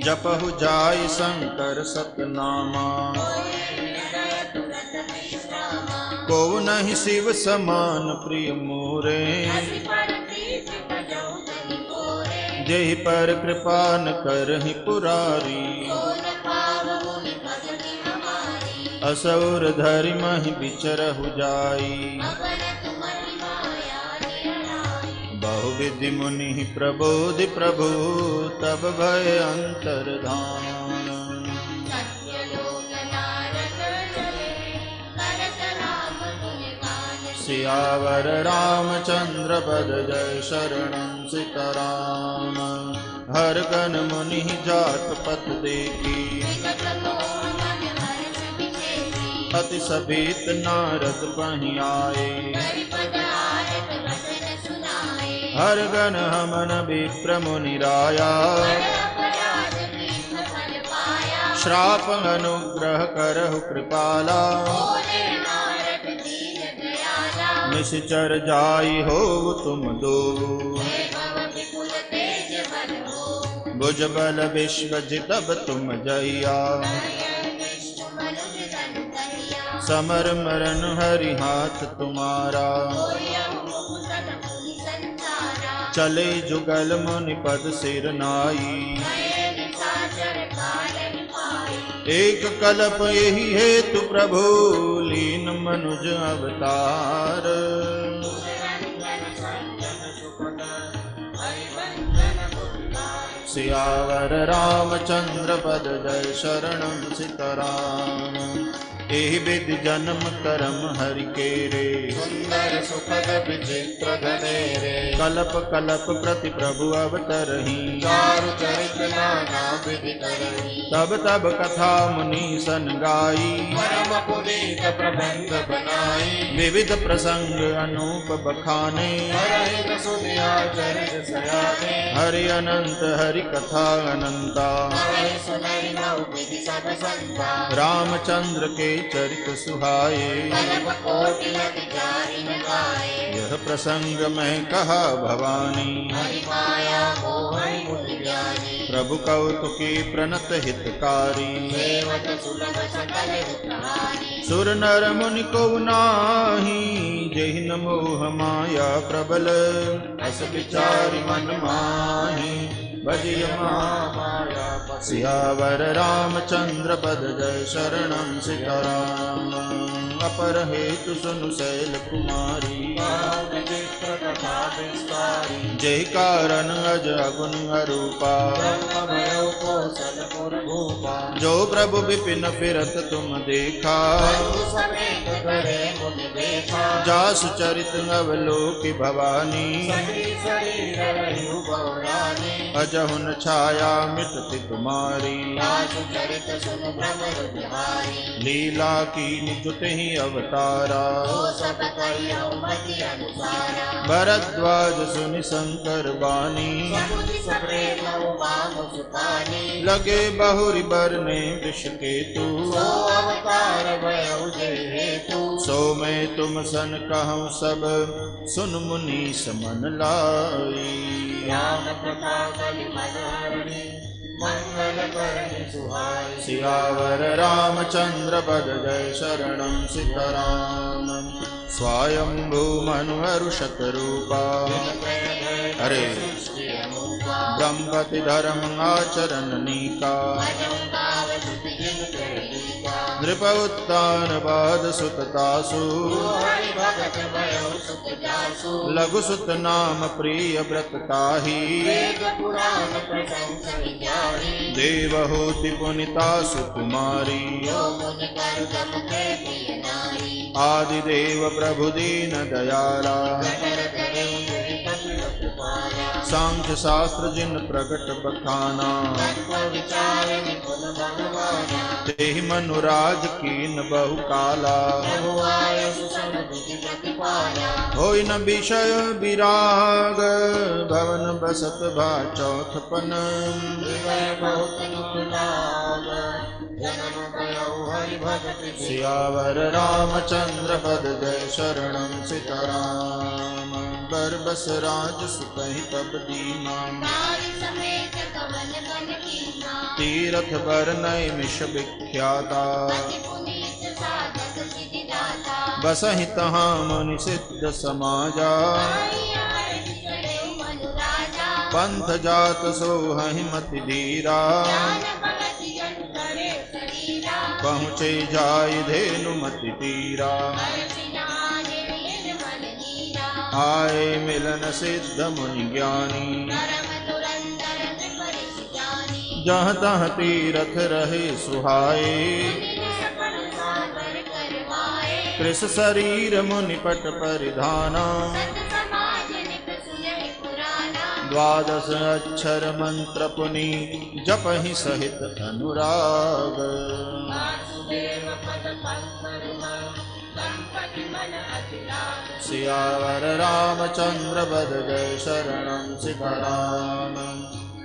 जपहु जाय शंकर सतनामा, को नहीं शिव समान प्रिय मोरे, जेहि पर कृपा न करहि पुरारी, असुर धरि महि बिचरहु जाई, बहुविधि मुनि प्रबोधि प्रभु, तब भय अंतर्धान, सियावर रामचंद्र पद जय शरणं सीताराम। हर गण मुनि जात पथ देखी, अति सभीत नारद पहि आए, हर गण हमन विप्र मुनि राया, श्राप अनुग्रह करहु कृपाला, निश्चर जाई हो तुम दो, भुज बल विश्व जितब तुम जइया, समर मरण हरि हाथ तुम्हारा, चले जुगल मुनि पद सिर नाई, एक कल्प यही हेतु प्रभु लीन मनुज अवतार, सियावर रामचंद्र पद जय शरणं सीताराम। एहि विधि जन्म कर्म हरि केरे, सुंदर सुखद विचित्र घनेरे, कल्प कल्प प्रति प्रभु अवतरहि, चारु चरित नाना विधि करहि, तब तब कथा मुनि सन गाई, परम पुनीत प्रबंध बनाई, विविध प्रसंग अनूप बखाने, हरि अनंत हरि कथा अनंता, रामचंद्र के चरित सुहाए, यह प्रसंग मैं कहा भवानी, प्रभु कौतुकी प्रणत हितकारी, सुर नर मुनि को नाही, जेहि न मोह माया प्रबल, अस विचारि मन माहि, भजिय माया। सियावर रामचंद्र पद जय शरणं सीताराम। अपर हेतु सुनु शैल कुमारी, शास्त्र कथा विस्तारी जय कारण अज अगुण अरूपा ब्रह्ममय को सतपुर भूपा जो प्रभु विपिन फिरत तुम देखा समेत करे मुनि देखा जासु चरित अवलोकि भवानी शरीर रहिउ गौरानी अजहुन छाया मिटति तुम्हारी जासु चरित सुन भ्रमर बिहारी लीला की निजुत ही अवतारा सब कहियो मति अनुसारा भरद्वाज सुनि शंकर वाणी लगे बहुरी बरने वृष केतु अवतार भयउ जे हेतु सो मैं तुम सन कहूँ सब सुन मुनि समन लाई राम कथा कलि मनहरणी मंगल करनी सुहाई सियावर रामचंद्र पद जय शरणं सीताराम स्वयंभू मनुहरु शतरूपा अरे ब्रह्मपति धर्म आचरण नीका नृप उत्तान पाद सुततासु लघु सुत नाम प्रिय व्रत ताही देवहूति पुनिता सुकुमारी आदिदेव प्रभु दीन दयाला सांख्य शास्त्र जिन प्रकट बखाना तेहि मनुराज कीन बहु काला होई न विषय विराग भवन बसत भा चौथपन सियावर रामचंद्र पद जय शरणं सीताराम बरबस राज सुकहि तब दीना तीरथ बरनय मिष विख्याता बसहि तहाँ मुनि सिद्ध समाजा पंथ जात सोहहि मति धीरा पहुँचे जाय धेनु मति तीरा आए मिलन सिद्ध मुनि ज्ञानी जहाँ तहाँ तीरथ रहे सुहाए कृष शरीर मुनि पट परिधाना द्वादश अक्षर मंत्र पुनि जपहि सहित अनुराग सियावर रामचंद्र पद जय शरणं सीताराम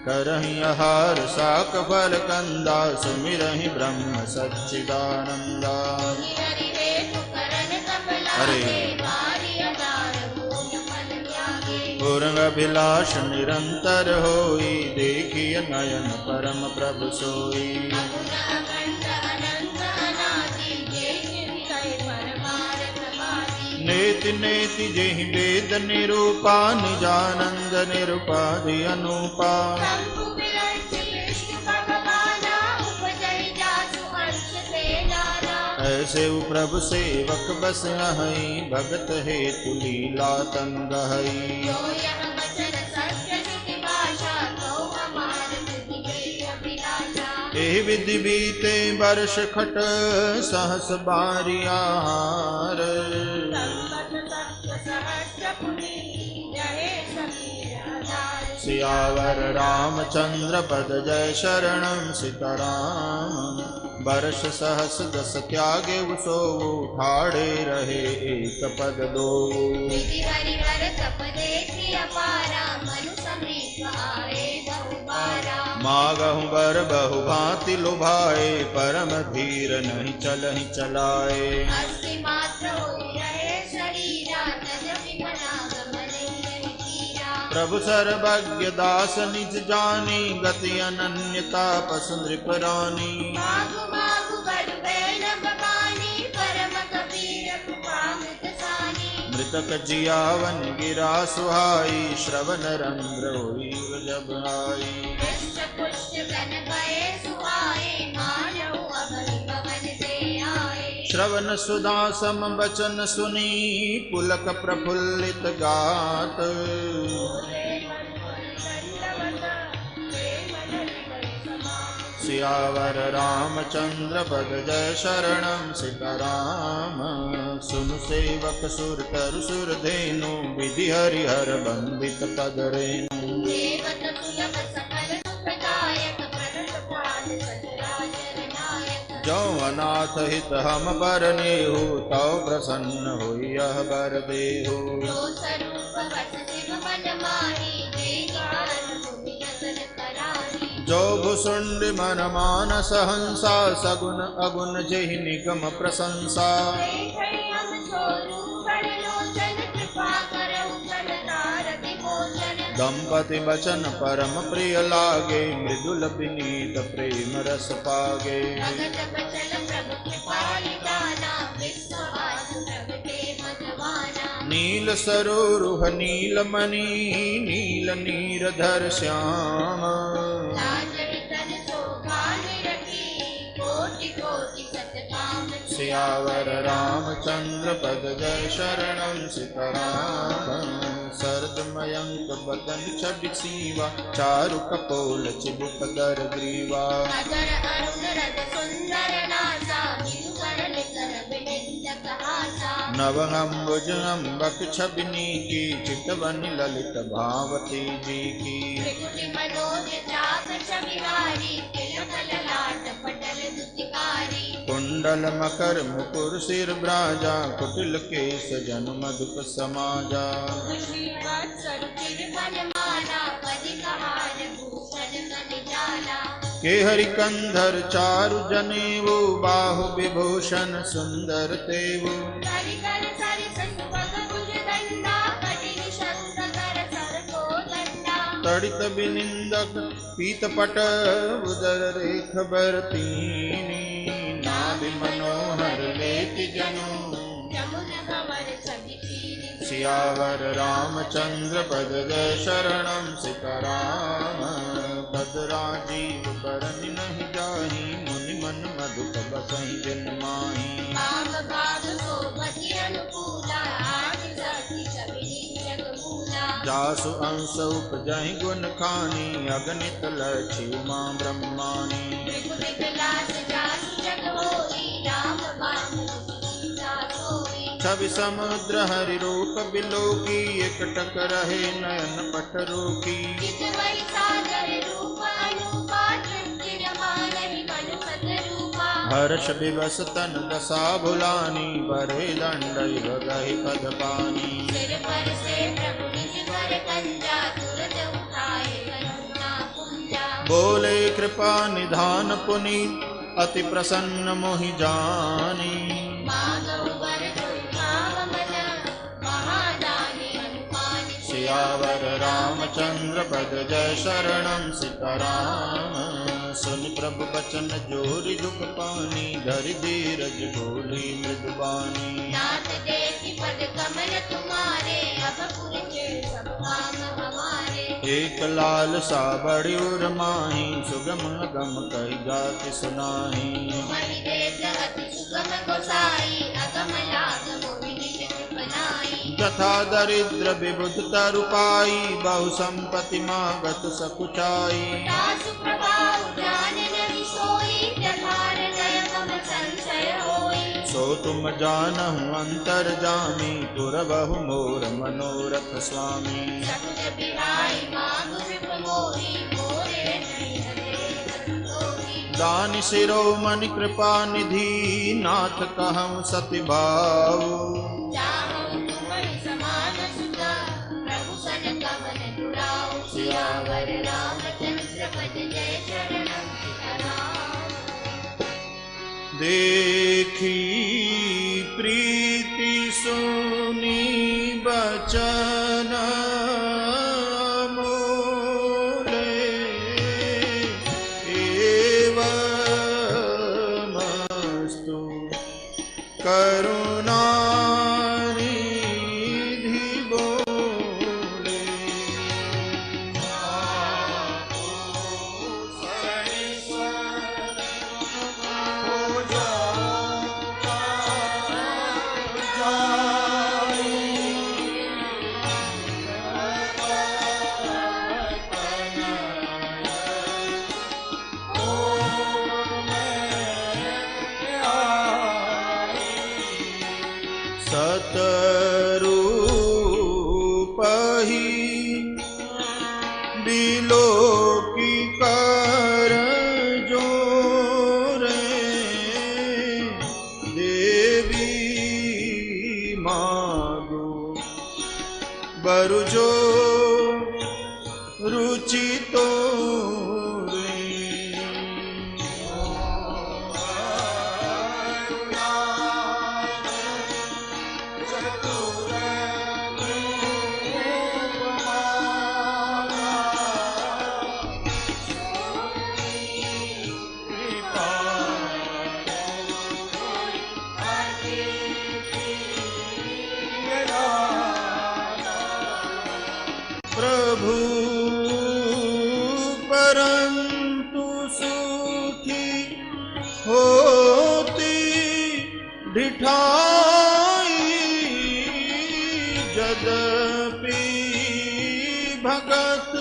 करहि आहार साक फल कंदा सुमिरहि ब्रह्म सच्चिदानंदा अरे पूर्ण अभिलाष निरंतर होई देखिय नयन परम प्रभु सोई नेति नेति जेहि वेद निरूपा निजानंद निरुपाधि अनुपा ऐसे प्रभु सेवक बस हई भगत हेतु लीला तंग हई एहि विधि बीते वर्ष खट सहस बारियार सियावर रामचंद्र पद जय शरणं सीताराम वर्ष सहस दस त्यागे सो ठाड़े रहे एक पद दो मागहु बर बहु भांति लुभाए परम धीर नहीं चलहि चलाए प्रभु सर्वज्ञ दास निज जानी गति अनन्यता पस नृपरानी मृतक जियावन गिरा सुहाई श्रवण रंध्र होई जब आई श्रवण सुधा सम बचन सुनी पुलक प्रफुल्लित गात। सियावर रामचंद्र पद जय शरणम सीताराम। सुन सेवक सुर तरु सुर धेनु विधि हरिहर बंदित पद रेणु। जो अनाथ हित हम बरनेहु तौ प्रसन्न होई यह बर देहु। जो भुसुंड मन मानस हंसा सगुन अगुन जेहि निगम प्रशंसा। दंपति वचन परम प्रिय लागे मृदुल विनीत प्रेम रस पागे। नील सरोरुह नीलमणि नील नीरधर श्याम। सियावर रामचंद्र पद जय शरणम सीताराम। शरद मयंक बदन छवि सीवा चारु कपोल चिबुक दर ग्रीवा। नव अम्बुज अम्बक छबिनी की चितवन ललित भावती जी की। कुंडल मकर मुकुर सिर ब्राजा कुटिल केश जन मधुप समाजा। के हरि कंधर चारु जनेऊ बाहु विभूषण सुंदर तेऊ। तड़ित बिनिंदक पीतपट उदर रेख बरतीनी। नाभि मनोहर लेति जनु सियावर रामचंद्र पद जय शरणम सीताराम। पद राजीव बरन नहीं जाहि मुनि मन मधुप बसहि जिन माहि। जासु अंश उपजहि गुण खानी अगणित लक्ष्य उमा ब्रह्मानी। छवि समुद्र हरि रूप बिलोकी एकटक रहे नयन पट रोकी। हर्ष विवश तन दशा भुलानी बरे दंड गहि पद पानी। बोले कृपा निधान पुनीत अति प्रसन्न मोहि जानी। सियावर रामचंद्र पद जय शरणम सीताराम। सुन प्रभु बचन जोरि जुग पानी धरि धीरज बोली मृदुबानी। नाथ देखि पद कमल तुम्हारे अब पुरखे सब काम हमारे। एक लाल सा बड़ी उर माही सुगम गम कही जाति सुनाही। तुम्हारी देश अति सुगम गोसाई अगम लाग मोहिनी बनाई। तथा दरिद्र विबुध तरुपाई बहु संपत्ति मागत सकुचाई। सो तुम जानहु अंतर जामी पुरबहु मोर मनोरथ स्वामी। दानि शिरोमणि कृपा निधि नाथ कहूँ सति भाऊ। सियावर रामचंद्र पद जय शरणम सीताराम। देखी प्रीति सुनी बचन मोले एवमस्तु करुणा तोरे। प्रभु परंतु सुखी होती ढिठाई, यद्यपि भगत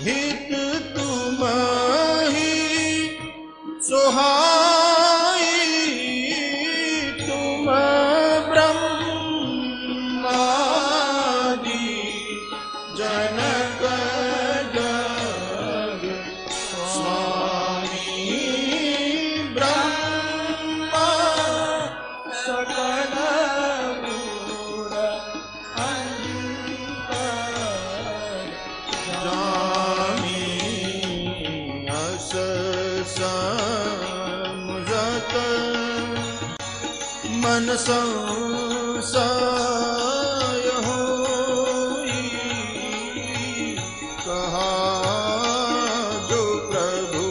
हित तुमहि सोहाई। तुम ब्रह्मादि जनक जग स्वामी, ब्रह्मा सकल मूर अंतर जामी। अस समुझत मन संशय होई, कहा जो प्रभु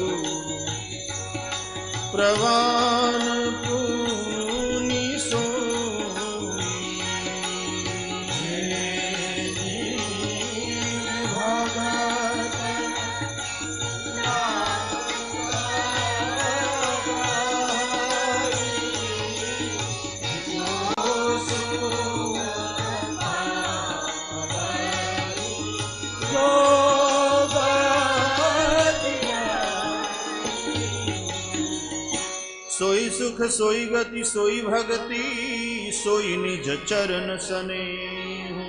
प्रवान पुनि सोई। भगत सोई सुख सोई गति सोई भगति, सोई निज चरण सनेहु।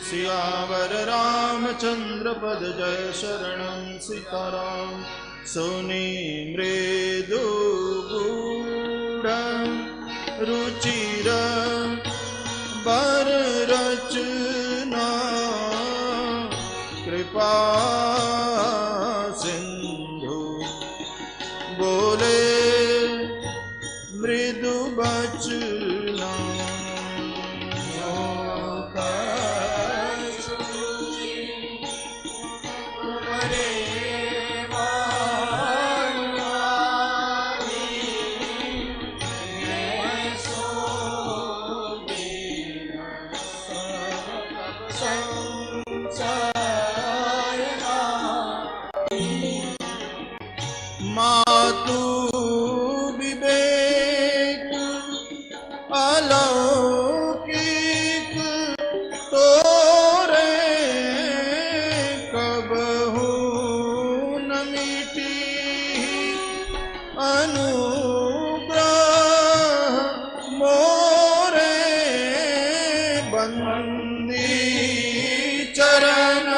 सियावर रामचंद्र पद जय शरणं सीताराम। सोनी मृदु गूढ़ रुचिर बर रचना, कृपा सिंधु बोले मृदु बचना। मातु विवेक अलौकिक तोरे, कबहु न मिटी अनुग्रह मोरे। बंदी चरण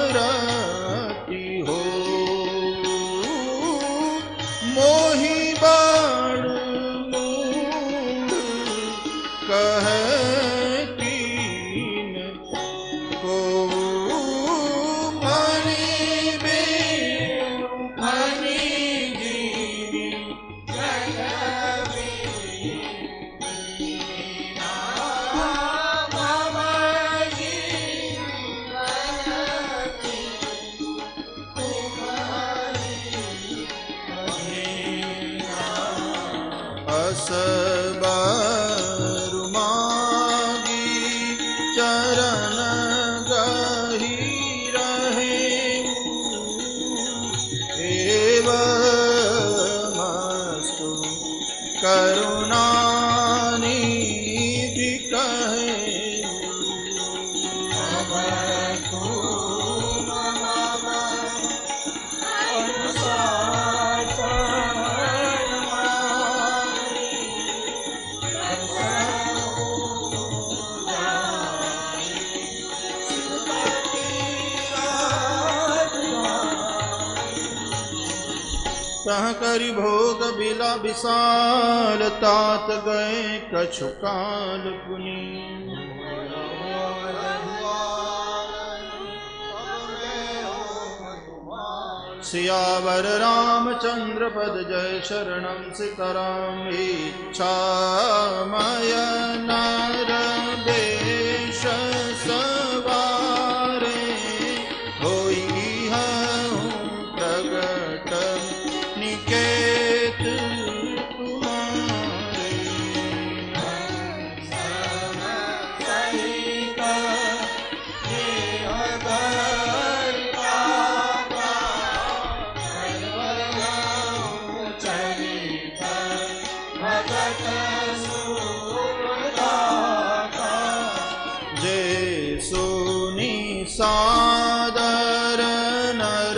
पदरति हो, मोहि बाण मूढ़ कहती को। मणि बिनु फणि गिरि जग असबर मागी चरण गही रहे, एवमस्तु करुणानिधि कहे। पुनः करि भोग बिला विशाल, तात गए कछु काल पुनि। सियावर रामचंद्र पद जय शरणं सीताराम। इच्छा मय नर देश सवारे, होई हूँ प्रगट निकेत तुम्हारे। जे सुनी सादर नर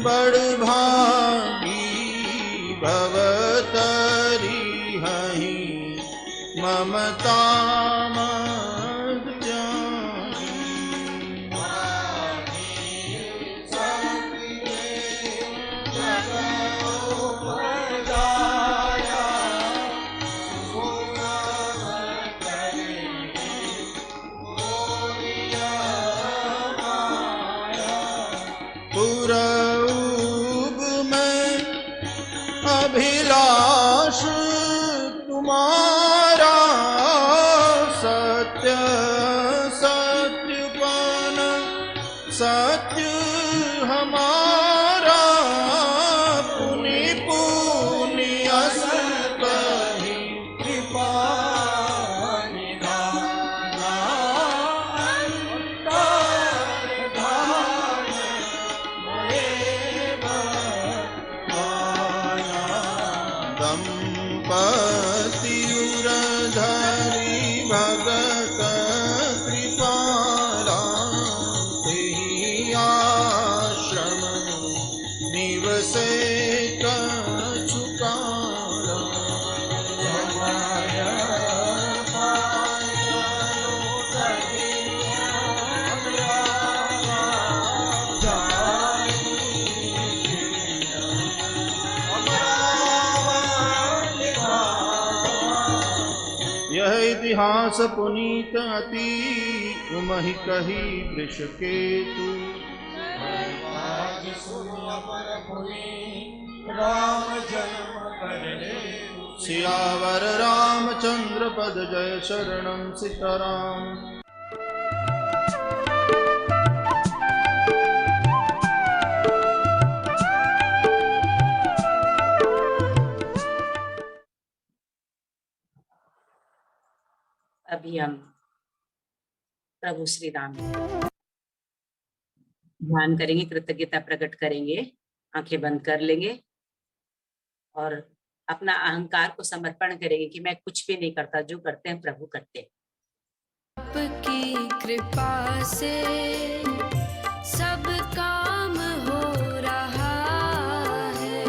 बड़ भागी, भवतरी हहि ममता मद जानी। पूरब में अभिलाष तुम्हारा, सत्य सत्यपन सत्य हमारा। पुनि पुनि अस कहि कृपा निधाना, अंतर्धान दंपति उरधरि भगत कृपाला, तेहि आश्रम निवसे कछु काला। यह इतिहास पुनीत अति, तुमहि कही वृष केतु। सियावर रामचंद्र पद जय शरणं सीताराम। अभी हम प्रभु श्री राम ध्यान करेंगे, कृतज्ञता प्रकट करेंगे, आंखें बंद कर लेंगे और अपना अहंकार को समर्पण करेंगे कि मैं कुछ भी नहीं करता, जो करते हैं प्रभु करते हैं। आपकी कृपा से सब काम हो रहा है।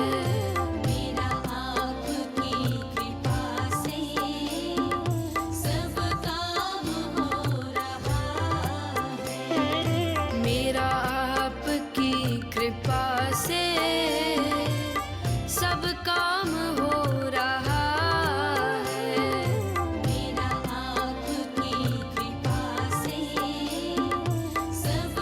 मेरा आपकी कृपा से सब काम हो रहा है। मेरा आपकी कृपा से सब काम हो रहा है। मेरा आपकी कृपा से सब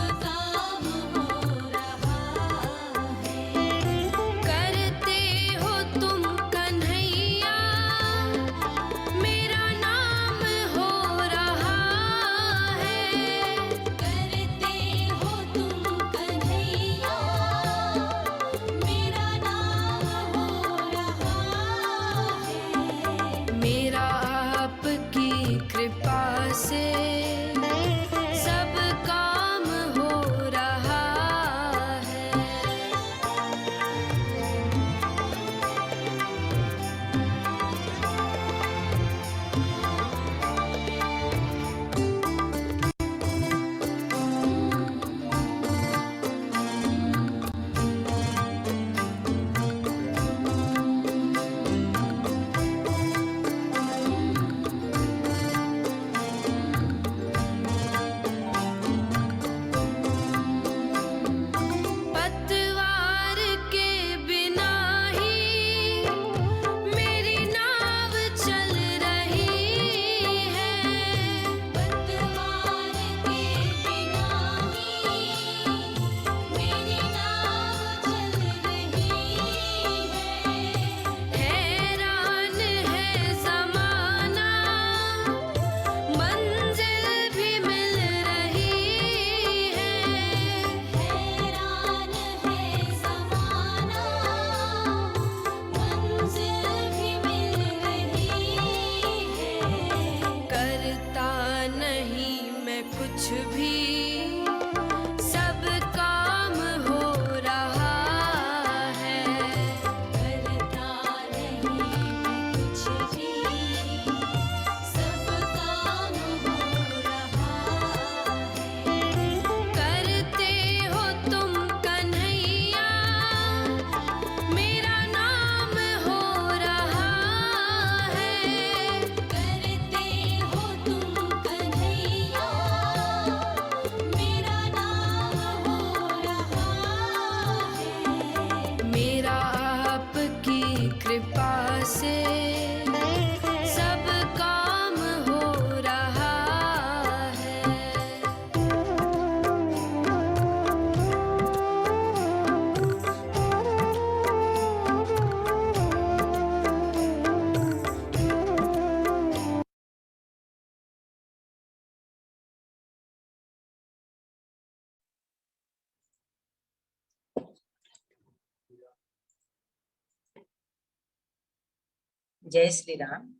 जय श्री राम।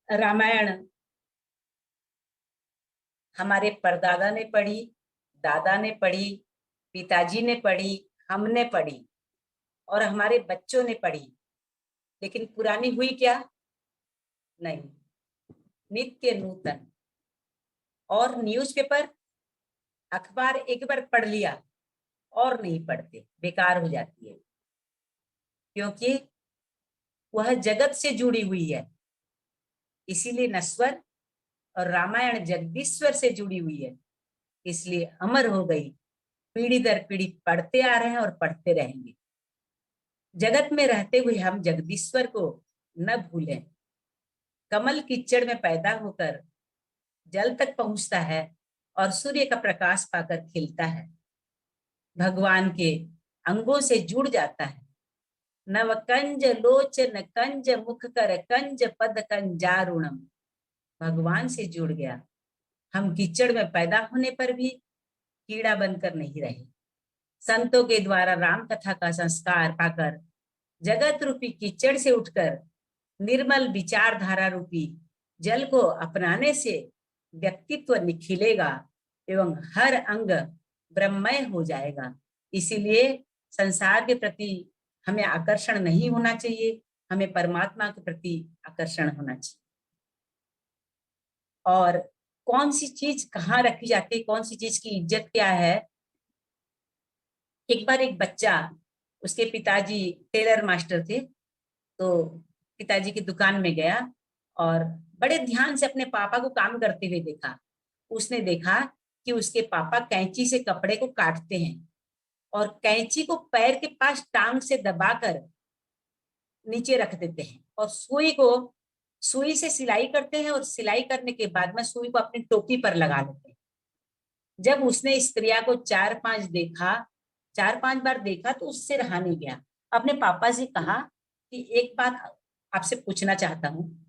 रामायण हमारे परदादा ने पढ़ी, दादा ने पढ़ी, पिताजी ने पढ़ी, हमने पढ़ी और हमारे बच्चों ने पढ़ी, लेकिन पुरानी हुई क्या? नहीं। नित्य नूतन। और न्यूज़पेपर, अखबार एक बार पढ़ लिया और नहीं पढ़ते, बेकार हो जाती है, क्योंकि वह जगत से जुड़ी हुई है, इसीलिए नश्वर। और रामायण जगदीश्वर से जुड़ी हुई है, इसलिए अमर हो गई। पीढ़ी दर पीढ़ी पढ़ते आ रहे हैं और पढ़ते रहेंगे। जगत में रहते हुए हम जगदीश्वर को न भूलें। कमल कीचड़ में पैदा होकर जल तक पहुंचता है और सूर्य का प्रकाश पाकर खिलता है, भगवान के अंगों से जुड़ जाता है। नव कंज लोचन कंज मुख कर कंज पद कंजारुणम, भगवान से जुड़ गया। हम कीचड़ में पैदा होने पर भी कीड़ा बनकर नहीं रहे। संतों के द्वारा राम कथा का संस्कार पाकर जगत रूपी कीचड़ से उठकर निर्मल विचारधारा रूपी जल को अपनाने से व्यक्तित्व निखिलेगा एवं हर अंग ब्रह्ममय हो जाएगा। इसीलिए संसार के प्रति हमें आकर्षण नहीं होना चाहिए, हमें परमात्मा के प्रति आकर्षण होना चाहिए। और कौन सी चीज कहाँ रखी जाती है, कौन सी चीज की इज्जत क्या है। एक बार एक बच्चा, उसके पिताजी टेलर मास्टर थे, तो पिताजी की दुकान में गया और बड़े ध्यान से अपने पापा को काम करते हुए देखा। उसने देखा कि उसके पापा कैंची से कपड़े को काटते हैं और कैंची को पैर के पास टांग से दबाकर नीचे रख देते हैं और सुई से सिलाई करते हैं और सिलाई करने के बाद में सुई को अपनी टोपी पर लगा लेते हैं। जब उसने इस क्रिया को 4-5 बार देखा तो उससे रहा नहीं गया। अपने पापा से कहा कि एक बात आपसे पूछना चाहता हूँ।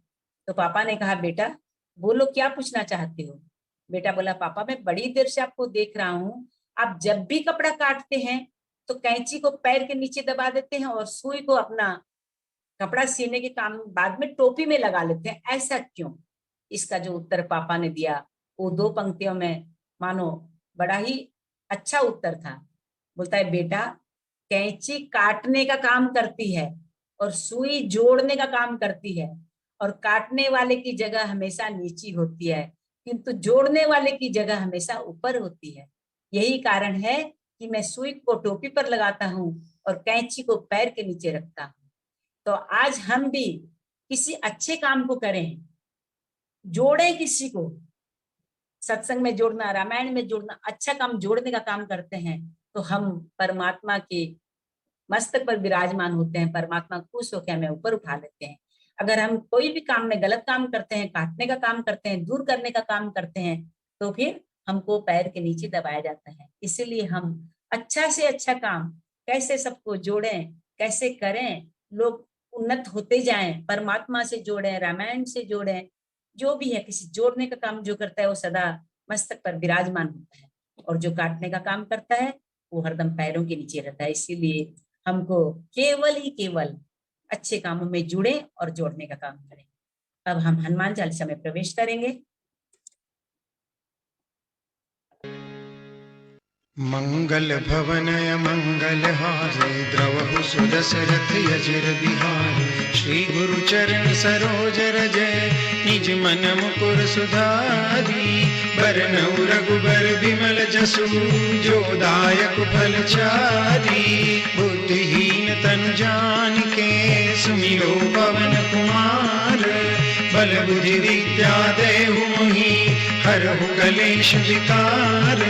तो पापा ने कहा, बेटा बोलो, क्या पूछना चाहते हो? बेटा बोला, पापा मैं बड़ी देर से आपको देख रहा हूँ, आप जब भी कपड़ा काटते हैं तो कैंची को पैर के नीचे दबा देते हैं और सुई को अपना कपड़ा सीने के काम बाद में टोपी में लगा लेते हैं, ऐसा क्यों? इसका जो उत्तर पापा ने दिया वो 2 पंक्तियों में मानो बड़ा ही अच्छा उत्तर था। बोलता है, बेटा कैंची काटने का काम करती है और सुई जोड़ने का काम करती है, और काटने वाले की जगह हमेशा नीची होती है, किंतु जोड़ने वाले की जगह हमेशा ऊपर होती है। यही कारण है कि मैं सुई को टोपी पर लगाता हूँ और कैंची को पैर के नीचे रखता हूँ। तो आज हम भी किसी अच्छे काम को करें, जोड़ें किसी को, सत्संग में जोड़ना, रामायण में जोड़ना, अच्छा काम जोड़ने का काम करते हैं, तो हम परमात्मा के मस्तक पर विराजमान होते हैं। परमात्मा खुश होकर हमें ऊपर उठा लेते हैं। अगर हम कोई भी काम में गलत काम करते हैं, काटने का काम करते हैं, दूर करने का काम करते हैं, तो फिर हमको पैर के नीचे दबाया जाता है। इसीलिए हम अच्छा से अच्छा काम कैसे सबको जोड़ें, कैसे करें, लोग उन्नत होते जाएं, परमात्मा से जोड़ें, रामायण से जोड़ें, जो भी है किसी जोड़ने का काम जो करता है वो सदा मस्तक पर विराजमान होता है, और जो काटने का काम करता है वो हरदम पैरों के नीचे रहता है। इसीलिए हमको केवल अच्छे कामों में जुड़े और जोड़ने का काम करें। अब हम हनुमान चालीसा में प्रवेश करेंगे। मंगल भवनय मंगल हारे, द्रवहु सुदशरथ यजिर बिहारी। श्री गुरु चरण सरोज रजय, निज मन मुकुर सुधारी। बरनउँ रघुबर बिमल जसु, जो दायक फल चारी। बुद्धिहीन तनु जानिके, सुमिरो पवन कुमार। बल बुद्धि विद्या देहु मोहि, हरहु कलेश विकार।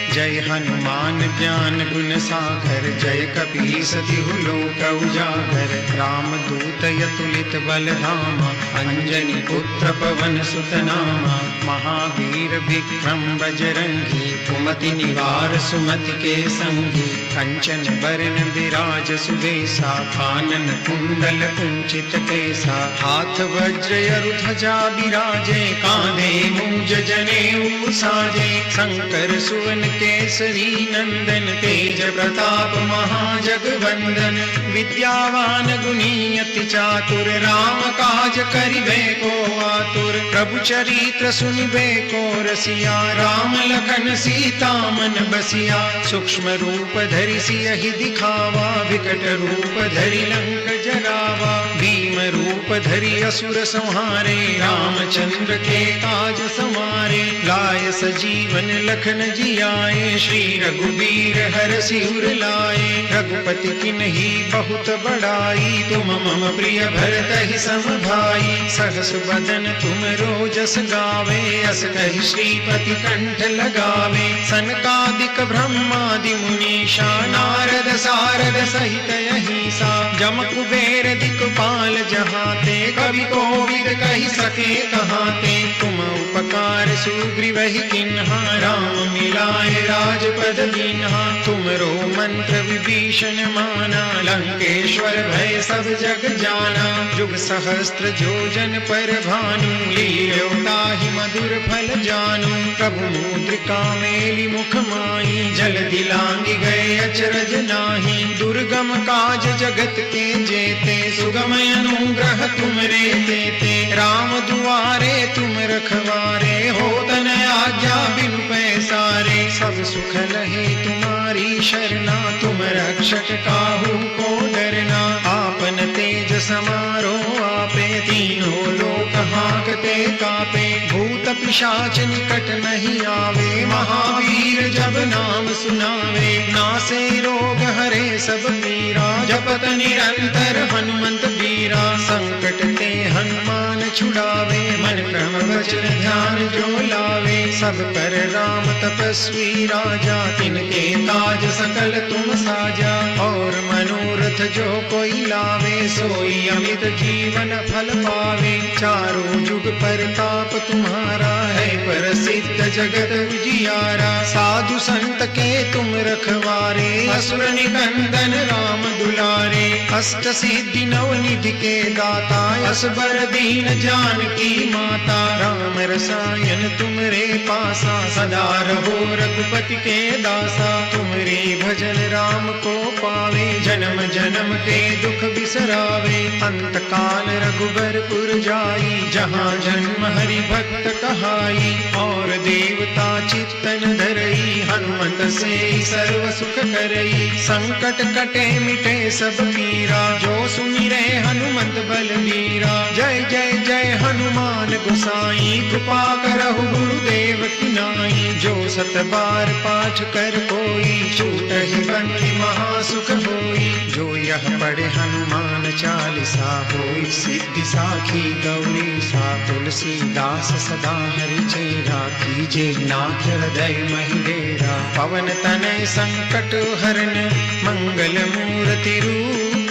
जय हनुमान ज्ञान गुण सागर, जय कपीस तिहु लोक उजागर। रामदूत अतुलित बल धामा, अंजनी पुत्र पवन सुत नामा। महावीर विक्रम बजरंगी, कुमति निवार सुमति के संगी, कंचन बरन विराज सुबेसा, कानन कुंडल कुंचित केसा, हाथ वज्र अरु ध्वजा बिराजे, कांधे मूंज जनेऊ साजे, शंकर सुवन केसरी नंदन, तेज प्रताप महाजगवंदन, विद्यावान गुणी अति चातुर, राम काज करिबे को आतुर, प्रभु चरित्र सुनिबे को रसिया, राम लखन सीता मन बसिया, सूक्ष्म रूप धरि सियहि दिखावा, विकट रूप धरि लंक जरावा, भीम रूप धरि असुर संहारे, रामचंद्र के काज समारे, लाय सजीवन लखन जियाए, श्री रघुबीर हरषि उर लाए, रघुपति किन्ही बहुत बड़ाई, तुम मम प्रिय भरतहि सम भाई, सहस बदन तुम रोजस गावे, अस कहि श्रीपति कंठ लगावे, सनकादिक ब्रह्मादि मुनीषा, नारद सारद सहित अहिसा, जम कुबेर दिक्पाल जहाते, कवि कोविद कहि सके कहाते, तुम उपकार सुग्रीवहि किन्हा, राम मिलाए राजपद दीन्हा, तुमरो मंत्र विभीषण माना, लंकेश्वर भय सब जग जाना, जुग सहस्त्र जोजन पर भानु, लील्यो ताहि मधुर फल जानु, प्रभु मुद्रिका मेलि मुख माई, जल्दी लांघि गए अचरज नाही, दुर्गम काज जगत के जेते, सुगम अनुग्रह तुमरे तेते, राम दुआरे तुम रखवारे, होत न आज्ञा बिनु पैसारे, सब सुख लहे तुम्हारी शरणा, तुम रक्षक काहू को डरना, आपन तेज समारो आपे, तीनों लोक हांकते कापे, भूत पिशाच निकट नहीं आवे, महावीर जब नाम सुनावे, नासे रोग हरे सब पीरा, जपत निरंतर हनुमंत बीरा, संकट ते हनुमान छुड़ावे, मन क्रम वचन ध्यान जो लावे, सब पर राम तपस्वी राजा, तिनके काज सकल तुम साजा, और मनोरथ जो कोई लावे, सोई अमित जीवन फल पावे, चारों जुग परताप तुम्हारा है, प्रसिद्ध जगत उजियारा, साधु संत के तुम रखवारे, असुर निकंदन राम दुलारे, अष्ट सिद्धि नव निधि के दाता, असबर दीन जानकी माता, राम रसायन तुमरे पासा, सदा रहो रघुपति के दासा, तुमरे भजन राम को पावे, जन्म जन्म के दुख बिसरावे, अंत काल रघुबरपुर जाई, जहाँ जन्म हरि भक्त कहाई, और देवता चित्तन धरई, हनुमत से सर्व सुख करई, संकट कटे मिटे सब पीरा, जो सुमिरे हनुमंत बलबीरा, जय जय जय हनुमान गोसाई, कृपा करहु गुरुदेव की नाई, जो सत बार पाठ कर कोई, छूटहि बंदी महासुख होई, जो यह पढ़े हनुमान चालीसा, होई सिद्धि साखी गौरी सा, तुलसीदास सदा हरि चेरा, कीजे नाथ हृदय महि डेरा, पवन तनय संकट हरन, मंगल मूर्ति रूप,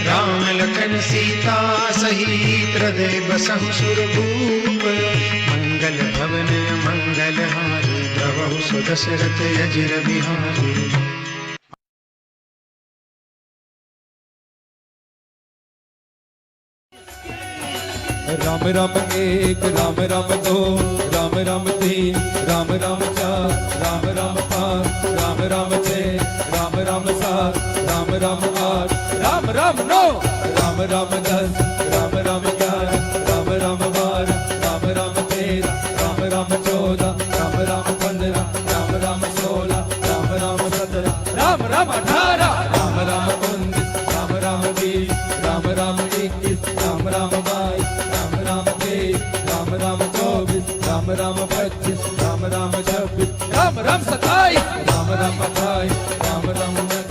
राम लखन सीता सहित, हृदय बसहु सुरभूप, मंगल भवन मंगल हारी, द्रवहु सुदशरथ अजिर बिहारी। राम राम एक, राम राम दो, राम राम तीन, राम राम चार, राम राम पाँच, राम राम छः, राम राम सात, राम राम आठ, राम राम नौ, राम राम 10, राम राम 11, राम राम 12, राम राम 13, राम राम 14, राम राम 15, राम राम 16, राम राम 17, राम राम 18, राम राम 19, राम राम 20, राम राम 21, राम राम 22, राम राम 23, राम राम 24, राम राम 25, राम राम 26, राम राम 27, राम राम 28, राम राम 29,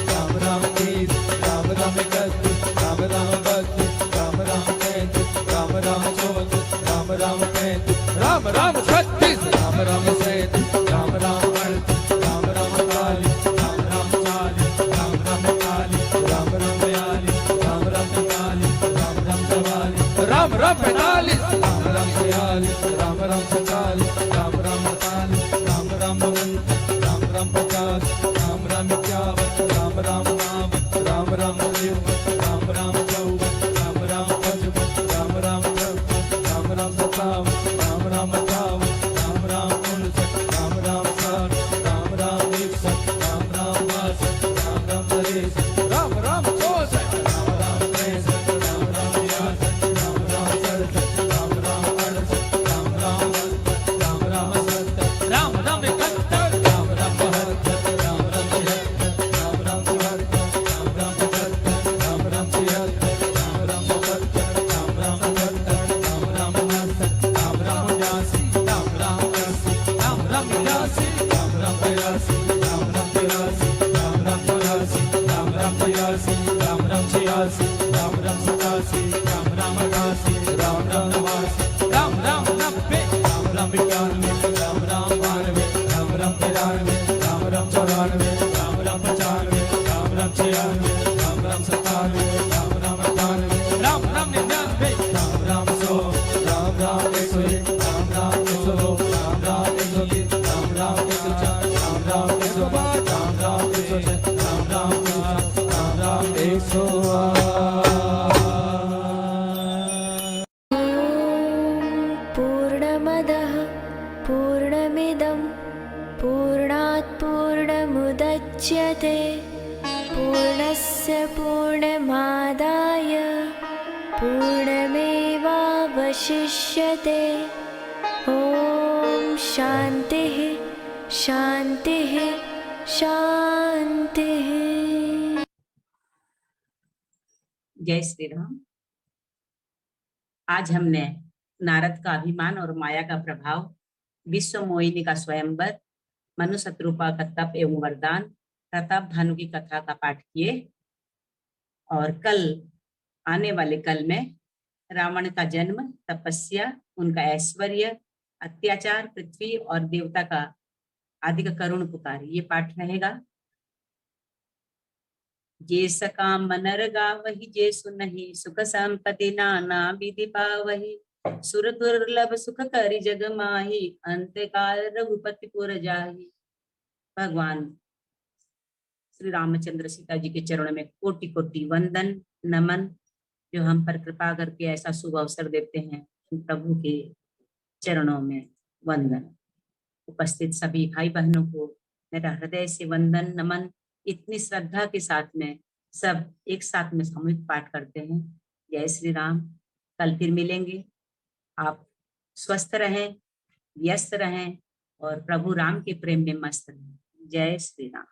राम राम 30, राम राम 31, राम राम 32, राम राम 33, राम राम 34, राम राम 35, राम राम 36, राम राम 37, राम राम 38, राम राम 40, राम राम 40, राम राम 40, राम राम 42, राम राम 43, राम राम 44, राम राम 45, राम राम 46, राम राम 40 राम राम 48 राम राम 49 राम राम 50 राम राम 51 राम राम 52 राम राम 53 राम राम 54 राम राम 55 राम राम 56 राम राम 57 राम राम 58 राम राम 59 राम राम 60 राम राम 61 राम राम 62 राम राम 63 राम राम 64 राम राम 63 राम राम 64 राम राम 67 राम राम 68 राम राम 69 राम राम 70 राम राम 71 राम राम 72 राम राम 73 राम राम 74 राम राम 75 राम राम 76 राम राम 77 राम राम 78 राम राम 69 राम राम 82 राम राम 80 राम राम 82 राम राम 83 राम राम 83 राम राम 84 राम राम 85 राम राम 86 राम राम 87 राम राम 88 राम राम 89 राम राम 90 राम राम 91 राम राम 92 राम राम 93 राम राम 94 राम राम 95 राम राम 96 राम राम 97 राम राम 98 राम राम 99 राम राम 100 राम राम 101 राम राम 102 राम राम 103 राम राम 104 राम राम 105 राम राम 106 राम राम 107 राम राम 108 पूर्णमदः पूर्णमिदं पूर्णात् पूर्णमुदच्यते पूर्णस्य पूर्णमादाय पूर्णमेवावशिष्यते ॐ शान्तिः शान्तिः शान्तिः। जय श्री राम। आज हमने नारद का अभिमान और माया का प्रभाव, विश्व मोहिनी का स्वयंवर, मनु शत्रुपा का तप एवं वरदान, प्रताप भानु की कथा का पाठ किए और कल आने वाले कल में रावण का जन्म, तपस्या, उनका ऐश्वर्य, अत्याचार, पृथ्वी और देवता का आदि का करुण पुकार, ये पाठ रहेगा। जे सकाम मनर गावहि, जे सुनहि सुख संपत्ति नाना विधि पावहि, सुर दुर्लभ सुख करि जग माहि, अंत काल रघुपति पुर जाहि। भगवान श्री रामचंद्र सीता जी के चरणों में कोटि कोटि वंदन नमन, जो हम पर कृपा करके ऐसा शुभ अवसर देते हैं। प्रभु के चरणों में वंदन। उपस्थित सभी भाई बहनों को मेरा हृदय से वंदन नमन। इतनी श्रद्धा के साथ में सब एक साथ में सामूहिक पाठ करते हैं। जय श्री राम। कल फिर मिलेंगे। आप स्वस्थ रहें, व्यस्त रहें और प्रभु राम के प्रेम में मस्त रहें। जय श्री राम।